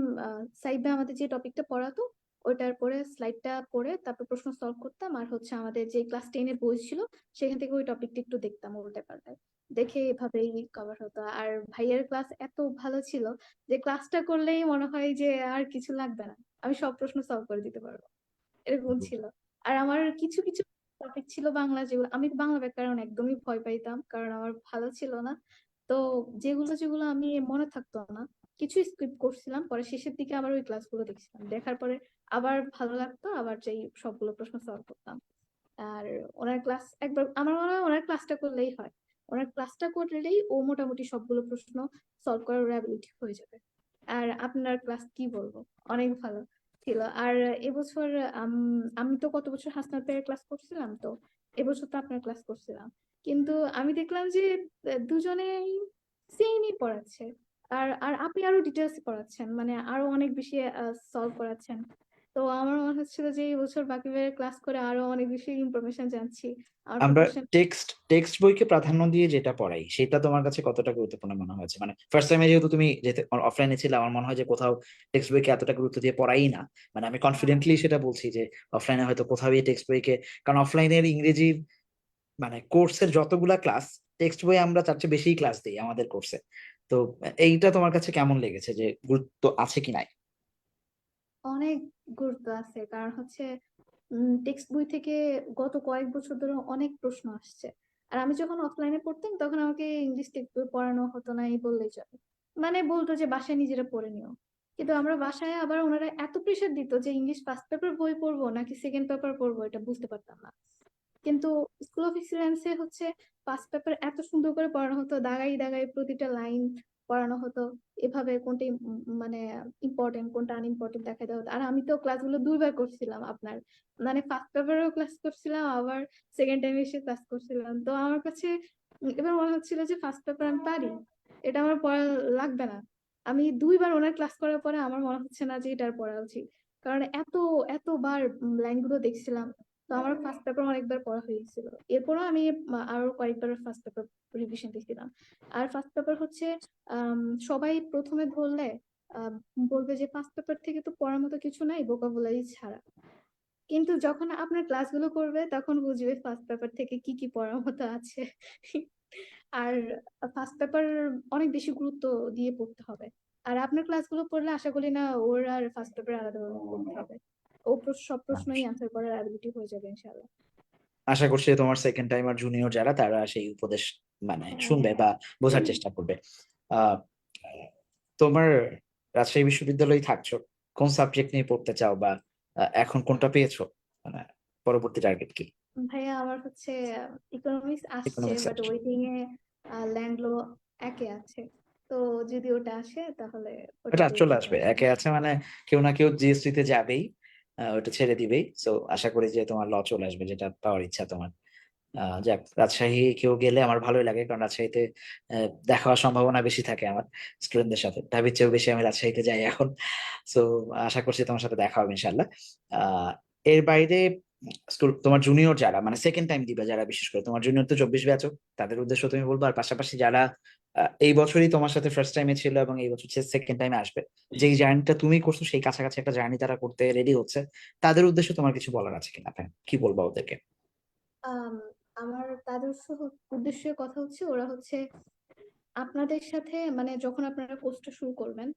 [SPEAKER 2] সাইড বাই আমাদের যে টপিকটা পড়াতো ওইটার পরে স্লাইডটা পড়ে তারপর প্রশ্ন সলভ করতাম। আর হচ্ছে আমাদের যে ক্লাস 10-এর বই ছিল সেখান থেকে ওই টপিকটা একটু দেখতাম উল্টে পাল্টে, দেখে এভাবেই কভার হতো। আর ভাইয়ের ক্লাস এত ভালো ছিল যে ক্লাসটা করলেই মনে হয় যে আর কিছু লাগবে না, আমি সব প্রশ্ন সলভ করে দিতে পারবো, এরকম ছিল। আর আমার কিছু কিছু টপিক ছিল বাংলা, যেগুলো আমি বাংলা ব্যাকরণ একদমই ভয় পাইতাম কারণ আমার ভালো ছিল না। তো যেগুলো যেগুলো আমি মনে থাকতো না, কিছু স্কিপ করছিলাম, পরে শেষের দিকে আবার ওই ক্লাসগুলো দেখছিলাম, দেখার পরে আবার ভালো লাগতো, আবার যেই সবগুলো প্রশ্ন সলভ করতাম। আর ওনার ক্লাস একবার আমার মনে হয় ওনার ক্লাসটা করলেই হয়, ওনার ক্লাসটা করলেই ও মোটামুটি সবগুলো প্রশ্ন সলভ করার অ্যাবিলিটি হয়ে যাবে। আর আপনার ক্লাস কি বলবো, অনেক ভালো ছিল। আর এবছর আমি তো কত বছর হাসনাত ভাইয়ের ক্লাস করছিলাম, তো এবছর তো আপনার ক্লাস করছিলাম, কিন্তু আমি দেখলাম যে দুজনেই সেমই পড়াচ্ছে। আর আর আপনি আরো ডিটেলস পড়াচ্ছেন, মানে আরো অনেক বেশি সলভ করাচ্ছেন। তো আমার মনে হচ্ছিল যে এই বছর বাকি ভাইয়ের ক্লাস করে আরো অনেক বেশি ইনফরমেশন জানছি। আমার
[SPEAKER 1] আমরা
[SPEAKER 2] প্রিপারেশন
[SPEAKER 1] টেক্সট বইকে প্রাধান্য দিয়ে যেটা পড়াই সেটা তোমার কাছে কতটা গুরুত্বপূর্ণ মনে হয়েছে? মানে ফার্স্ট টাইমে যেহেতু তুমি যেতে অফলাইনে ছিলে, আমার মনে হয় যে কোথাও টেক্সট বইকে এতটা গুরুত্ব দিয়ে পড়াই না। মানে আমি কনফিডেন্টলি সেটা বলছি যে অফলাইনে হয়তো কোথাও টেক্সট বইকে, কারণ অফলাইনের ইংরেজি মানে কোর্সের যতগুলা ক্লাস, টেক্সট বই আমরা তার চেয়ে বেশি ক্লাস দিই আমাদের কোর্সে। তো এইটা তোমার কাছে কেমন লেগেছে, যে গুরুত্ব আছে কি নাই?
[SPEAKER 2] অনেক গুরুত্ব আছে। কারণ হচ্ছে টেক্সট বই থেকে গত কয়েক বছর ধরে অনেক প্রশ্ন আসছে। আর আমি যখন অফলাইনে পড়তাম তখন আমাকে ইংলিশ টেক্সট বই পড়ানো হতো না এই বললেই চলে, মানে বলতো যে বাসায় নিজেরা পড়ে নিও। কিন্তু আমরা বাসায় আবার ওনারা এত প্রেশার দিত যে ইংলিশ ফার্স্ট পেপার বই পড়বো নাকি সেকেন্ড পেপার পড়বো এটা বুঝতে পারতাম না। কিন্তু স্কুল অফ এক্সিলেন্সে হচ্ছে ফার্স্ট পেপার এত সুন্দর করে পড়ানো হতো, দাগাই দাগাই প্রতিটা লাইন পড়ানো হতো, এভাবে কোনটা মানে ইম্পর্টেন্ট কোনটা আনইম্পর্টেন্ট দেখা দেওয়া হতো। আর আমি তো ক্লাসগুলো দুইবার করছিলাম আপনার, মানে ফার্স্ট পেপারেও ক্লাস করছিলাম আবার সেকেন্ড টাইম এসে ক্লাস করছিলাম। তো আমার কাছে এবার মনে হচ্ছিল যে ফার্স্ট পেপার আমি পারি, এটা আমার পড়া লাগবে না। আমি দুইবার ওনার ক্লাস করার পরে আমার মনে হচ্ছে না যে এটা আর পড়া উচিত, কারণ এতবার লাইনগুলো দেখছিলাম। তো আমার ফার্স্ট পেপার অনেকবার পড়া হয়ে গেছিল। এরপরও আমি আরো কয়েকবার ফার্স্ট পেপার রিভিশন দিয়েছিলাম। আর ফার্স্ট পেপার হচ্ছে আম, সবাই প্রথমে ধরলে আহ, বলবে যে ফার্স্ট পেপার থেকে তো পড়ার মতো কিছু নাই ভোকাবুলারি ছাড়া, কিন্তু যখন আপনার ক্লাসগুলো করবে তখন বুঝবে ফার্স্ট পেপার থেকে কি কি পড়ার মতো আছে। আর ফার্স্ট পেপার অনেক বেশি গুরুত্ব দিয়ে পড়তে হবে। আর আপনার ক্লাসগুলো পড়লে আশা করি না ওর আর ফার্স্ট পেপার আলাদাভাবে পড়তে হবে। ও সব প্রশ্নই অ্যান্সার করার অ্যাবিলিটি হয়ে যাবে ইনশাআল্লাহ।
[SPEAKER 1] আশা করছি তোমার সেকেন্ড টাইম আর জুনিয়র যারা তারা সেই উপদেশ মানে
[SPEAKER 2] হ্যাঁ,
[SPEAKER 1] শুনবে বা বোঝার চেষ্টা করবে। আহ তোমার রাজশাহী বিশ্ববিদ্যালয়ে থাকছো, কোন সাবজেক্ট নিয়ে পড়তে চাও বা এখন কোনটা পেয়েছো, মানে পরবর্তী টার্গেট কি?
[SPEAKER 2] ভাইয়া আমার হচ্ছে ইকোনমিক্স আসছে,
[SPEAKER 1] ইকোনমিক্স।
[SPEAKER 2] বাট ওয়েটিং এ ল্যান্ড লো একে আছে। তো যদি ওটা আসে তাহলে
[SPEAKER 1] ওটা
[SPEAKER 2] ওটাতেই
[SPEAKER 1] চলে আসবে,
[SPEAKER 2] প্রিপারেশন।
[SPEAKER 1] একে আছে মানে কেউ না কেউ জিএসটি তে যাবেই, ওটা ছেড়ে দিবেই। সো আশা করি যে তোমার ল চলে আসবে, যেটা পাওয়ার ইচ্ছা তোমার। যাক, রাজশাহী কেউ গেলে আমার ভালোই লাগে, কারণ রাজশাহীতে দেখা হওয়ার সম্ভাবনা বেশি থাকে আমার স্টুডেন্টদের সাথে। ঢাবির চেয়েও বেশি আমি রাজশাহীতে যাই এখন। সো আশা করছি তোমার সাথে দেখা হবে ইনশাল্লাহ। আহ এর বাইরে স্কুল তোমার জুনিয়র যারা মানে সেকেন্ড টাইম দিবে যারা, বিশেষ করে তোমার জুনিয়র তো 24 ব্যাচ, তাদের উদ্দেশ্য তুমি বলবো, আর পাশাপাশি যারা এই বছরই তোমার সাথে ফার্স্ট টাইমে ছিল এবং এই বছর সেকেন্ড টাইমে আসবে, যেই জার্নিটা তুমি করছো সেই কাছাকাছি একটা জার্নি তারা করতে রেডি হচ্ছে, তাদের উদ্দেশ্যে তোমার কিছু বলার আছে কিনা? হ্যাঁ, কি বলবো ওদেরকে?
[SPEAKER 2] আম, আমার তাদের উদ্দেশ্যের কথা হচ্ছে ওরা হচ্ছে আপনাদের সাথে, মানে যখন আপনারা কোর্সটা শুরু করবেন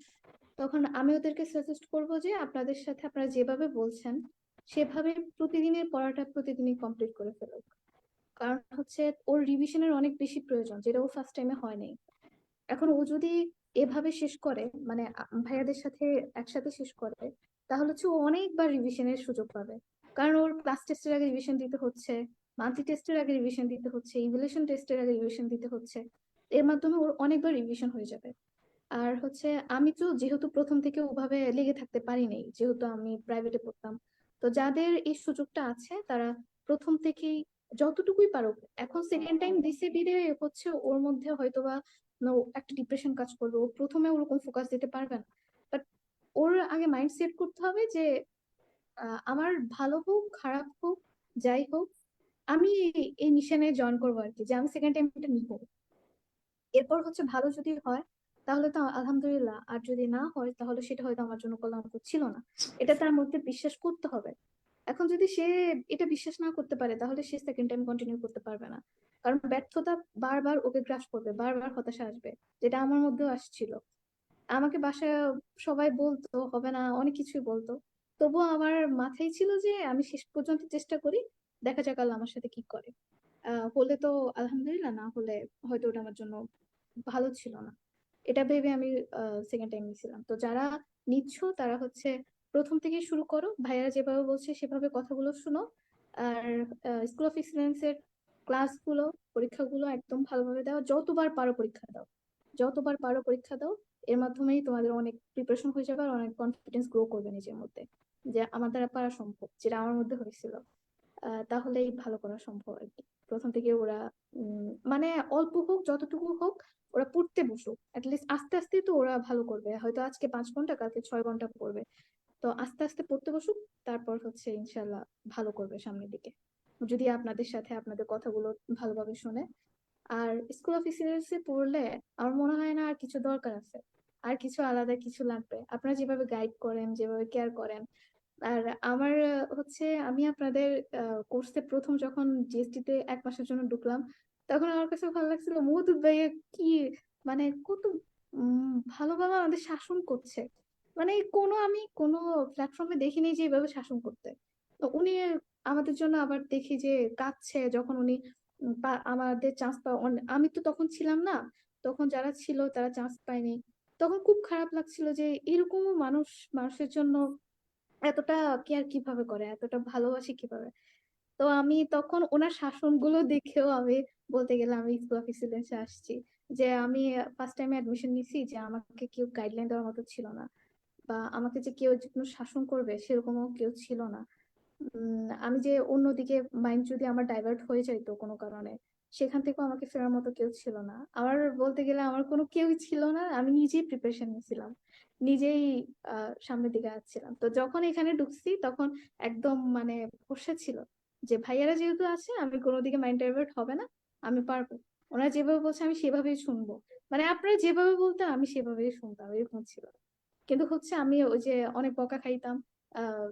[SPEAKER 2] তখন আমি ওদেরকে সাজেস্ট করব যে আপনাদের সাথে আপনারা যেভাবে বলছেন সেভাবে প্রতিদিনের পড়াটা প্রতিদিনই কমপ্লিট করে ফেলুক। কারণ হচ্ছে ওর রিভিশনের অনেক বেশি প্রয়োজন, যেটা ও ফার্স্ট টাইমে হয় নাই। এখন ও যদি এভাবে শেষ করে, মানে ভাইয়াদের সাথে একসাথে শেষ করে, তাহলে হচ্ছে ও অনেকবার রিভিশনের সুযোগ পাবে। কারণ ওর ক্লাস টেস্টের আগে রিভিশন দিতে হচ্ছে, মান্থলি টেস্টের আগে রিভিশন দিতে হচ্ছে, ইভ্যালুয়েশন টেস্টের আগে রিভিশন দিতে হচ্ছে। এর মাধ্যমে ওর অনেকবার রিভিশন হয়ে যাবে। আর হচ্ছে আমি তো যেহেতু প্রথম থেকে ওভাবে লেগে থাকতে পারি নাই, যেহেতু আমি প্রাইভেটে পড়তাম। তো যাদের এই সুযোগটা আছে তারা প্রথম থেকেই যতটুকুই পারুক, এখন সেকেন্ড টাইম দিছে বিধে হচ্ছে ওর মধ্যে হয়তোবা একটা ডিপ্রেশন কাজ করবে, ও প্রথমে ওরকম ফোকাস দিতে পারবে না। বাট ওর আগে মাইন্ড সেট করতে হবে যে আমার ভালো হোক খারাপ হোক যাই হোক, আমি এই মিশনে জয়েন করবো আর কি, যে আমি সেকেন্ড টাইম এটা নিবো। এরপর হচ্ছে ভালো যদি হয় তাহলে তো আলহামদুলিল্লাহ, আর যদি না হয় তাহলে সেটা হয়তো আমার জন্য কল্যাণকর ছিল না। এটা তার মধ্যে বিশ্বাস করতে হবে। এখন যদি সে এটা বিশ্বাস না করতে পারে তাহলে সে সেকেন্ড টাইম কন্টিনিউ করতে পারবে না। কারণ ব্যর্থতা বারবার ওকে গ্রাস করবে, বারবার হতাশা আসবে, যেটা আমার মধ্যেও আসছিল। আমাকে বাসায় সবাই বলতো হবে না, অনেক কিছুই বলতো। তবুও আমার মাথায় ছিল যে আমি শেষ পর্যন্ত চেষ্টা করি, দেখা যাক আল্লাহ আমার সাথে কি করে। হলে তো আলহামদুলিল্লাহ, না হলে হয়তো ওটা আমার জন্য ভালো ছিল না। এটা ভেবে আমি সেকেন্ড টাইম নিয়েছিলাম। তো যারা নিচ্ছ তারা হচ্ছে প্রথম থেকে শুরু করো, ভাইয়ারা যেভাবে বলছে সেভাবে কথাগুলো শুনো। আর স্কুল অফ এক্সিলেন্স এর ক্লাসগুলো পরীক্ষাগুলো একদম ভালোভাবে দাও, যতবার পারো পরীক্ষা দাও, যতবার পারো পরীক্ষা দাও। এর মাধ্যমেই তোমাদের অনেক প্রিপারেশন হয়ে যাবে আর অনেক কনফিডেন্স গ্রো করবে নিজের মধ্যে, যে আমার দ্বারা পারা সম্ভব, যেটা আমার মধ্যে হয়েছিল। তাহলেই ভালো করা সম্ভব আর কি। প্রথম থেকে ওরা মানে অল্প হোক যতটুকু হোক ওরা পড়তে বসুক, লিস্ট আস্তে আস্তে তো ওরা ভালো করবে, হয়তো আজকে 5 ঘন্টা কালকে 6 ঘন্টা পড়বে। তো আস্তে আস্তে পড়তে বসুক, তারপর হচ্ছে ইনশাল্লাহ ভালো করবে সামনের দিকে, যদি আপনাদের সাথে আপনাদের কথাগুলো ভালোভাবে শুনে। আর স্কুল অফ এক্সিলেন্সে পড়লে আমার মনে হয় না আর কিছু দরকার আছে, আর কিছু আলাদা কিছু লাগবে। আপনারা যেভাবে গাইড করেন যেভাবে কেয়ার করেন। আর আমার হচ্ছে আমি আপনাদের কোর্সে প্রথম যখন জিএসটি তে 1 মাসের জন্য ঢুকলাম, তখন আমার কাছে ভালো লাগছিল মহদুদ ভাইয়া কি, মানে কত ভালোভাবে আমাদের শাসন করছে। মানে আমি কোনো প্ল্যাটফর্মে দেখিনি যে এভাবে শাসন করতে। তো উনি আমাদের জন্য আবার দেখি যে কাঁদছে যখন উনি আমাদের চান্স পাওয়া, আমি তো তখন ছিলাম না, তখন যারা ছিল তারা চান্স পায়নি। তো তখন খুব খারাপ লাগছিল যে এরকমও মানুষের জন্য এতটা কেয়ার কিভাবে করে, এতটা ভালোবাসে কিভাবে। তো আমি তখন ওনার শাসনগুলো দেখেও আমি বলতে গেলে আমি স্কুল অফ এক্সিলেন্সে আসছি। যে আমি ফার্স্ট টাইমে অ্যাডমিশন নিছি, যে আমাকে কেউ গাইডলাইন দেওয়ার মতো ছিল না, বা আমাকে যে কেউ যে কোনো শাসন করবে সেরকমও কেউ ছিল না। আমি যে অন্যদিকে মাইন্ড যদি আমার ডাইভার্ট হয়ে যাইতো কোনো কারণে, সেখান থেকেও আমাকে ফেরার মতো কেউ ছিল না। আমার বলতে গেলে আমার কোনো কেউই ছিল না, আমি নিজেই প্রিপারেশন নিয়েছিলাম, নিজেই সামনের দিকে আসছিলাম। তো যখন এখানে ঢুকছি তখন একদম মানে ভরসা ছিল যে ভাইয়ারা যেহেতু আছে আমি কোনো দিকে মাইন্ড ডাইভার্ট হবে না, আমি পারবো। ওনারা যেভাবে বলছে আমি সেভাবেই শুনবো, মানে আপনারা যেভাবে বলতেন আমি সেভাবেই শুনতাম, এরকম ছিল। কিন্তু হচ্ছে আমি ওই যে অনেক বকা খাইতাম। আহ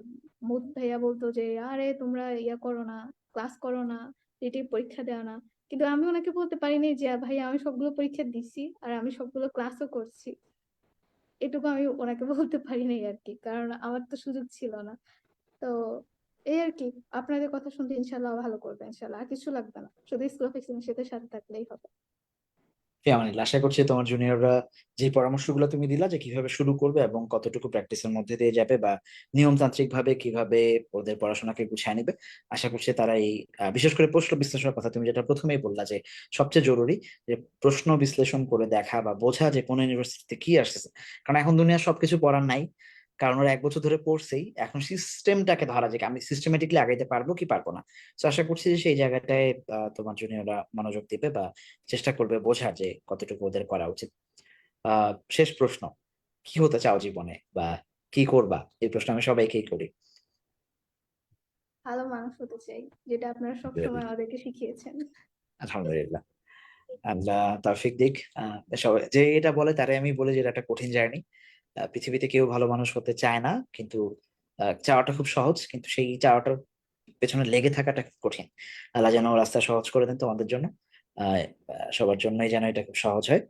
[SPEAKER 2] মুদ ভাইয়া বলতো যে আরে তোমরা ইয়া করো না, ক্লাস করো না, এটি পরীক্ষা দেওয়া না। কিন্তু আমি ওনাকে বলতে পারিনি যে ভাইয়া আমি সবগুলো পরীক্ষা দিছি আর আমি সবগুলো ক্লাসও করছি। এটুকু আমি ওনাকে বলতে পারিনি আর কি, কারণ আমার তো সুযোগ ছিল না। তো এই আর কি, আপনাদের কথা শুনতে ইনশাল্লাহ ভালো করবে, ইনশাল্লাহ আর কিছু লাগবে না, শুধু স্কুল অফ এক্সিলেন্সের সাথে থাকলেই হবে।
[SPEAKER 1] ফিয়ামানিল্লাহ, আশা করছি তোমার জুনিয়ররা যে পরামর্শগুলো তুমি দিলা যে কিভাবে শুরু করবে এবং কতটুকু প্র্যাকটিসের মধ্যে দিয়ে যাবে বা নিয়মতান্ত্রিক ভাবে কিভাবে ওদের পড়াশোনাকে গুছিয়ে নিবে, আশা করছি তারা এই বিশেষ করে প্রশ্ন বিশ্লেষণের কথা তুমি যেটা প্রথমেই বললা যে সবচেয়ে জরুরি, যে প্রশ্ন বিশ্লেষণ করে দেখা বা বোঝা যে কোন ইউনিভার্সিটিতে কি আসতেছে। কারণ এখন দুনিয়ার সবকিছু পড়ার নাই, কারণ ওরা 1 বছর ধরে পড়ছেই, এখন সিস্টেমটাকে ধরা যায় আমি সিস্টেমেটিকলি আগাইতে পারবো কি পারবো না। তো আশা করছি যে সেই জায়গাটায় তোমার জুনিয়ররা মনোযোগ দিবে বা চেষ্টা করবে বোঝার যে কতটুকু ওদের করা উচিত। শেষ প্রশ্ন, কি হতে চাও জীবনে বা কি করবা? এই প্রশ্ন আমি সবাইকেই করি।
[SPEAKER 2] ভালো মানুষ হতে চাই, যেটা আপনারা সবসময় আমাদেরকে শিখিয়েছেন।
[SPEAKER 1] আলহামদুলিল্লাহ, আল্লাহ তৌফিক দিক। সবাই যে এটা বলে তারে আমি বলি যে এটা একটা কঠিন জার্নি। পৃথিবীতে কেউ ভালো মানুষ হতে চায় না, কিন্তু চাওয়াটা খুব সহজ, কিন্তু সেই চাওয়াটার পেছনে লেগে থাকাটা খুব কঠিন। আল্লাহ যেন রাস্তা সহজ করে দেন তোমাদের জন্য। সবার জন্যই যেন এটা খুব সহজ হয়।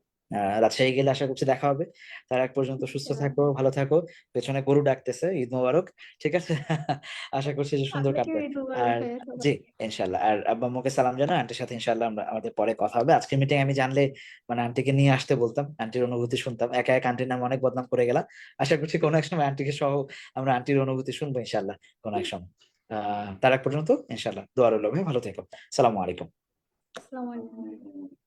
[SPEAKER 1] রাজশাহী গেলে আশা করছি দেখা হবে। তার এক পর্যন্ত সুস্থ থাকো, ভালো থাকো। পেছনে গরু ডাকতেছে, ঈদ মোবারক। ঠিক আছে। আশা করছি যে সুন্দর
[SPEAKER 2] আপনাকে
[SPEAKER 1] কাটবে।
[SPEAKER 2] ঈদ মোবারক
[SPEAKER 1] আর
[SPEAKER 2] ভাইয়া, সবার।
[SPEAKER 1] জি, ইনশাল্লাহ। আর আব্বা আম্মুকে সালাম জানা, আন্টির সাথে ইনশাল্লাহ আমরা আমাদের পরে কথা হবে। আজকের মিটিং আমি জানলে মানে আন্টিকে নিয়ে আসতে বলতাম, আন্টির অনুভূতি শুনতাম। একা এক আন্টির নাম অনেক বদনাম করে গেলাম। আশা করছি কোনো এক সময় আন্টিকে সহ আমরা আন্টির অনুভূতি শুনবো ইনশাল্লাহ কোনো এক সময়। তার এক পর্যন্ত ইনশাল্লাহ দোয়া রইল ভাই, ভালো থেকো। সালামু আলাইকুম।
[SPEAKER 2] আসসালামু আলাইকুম।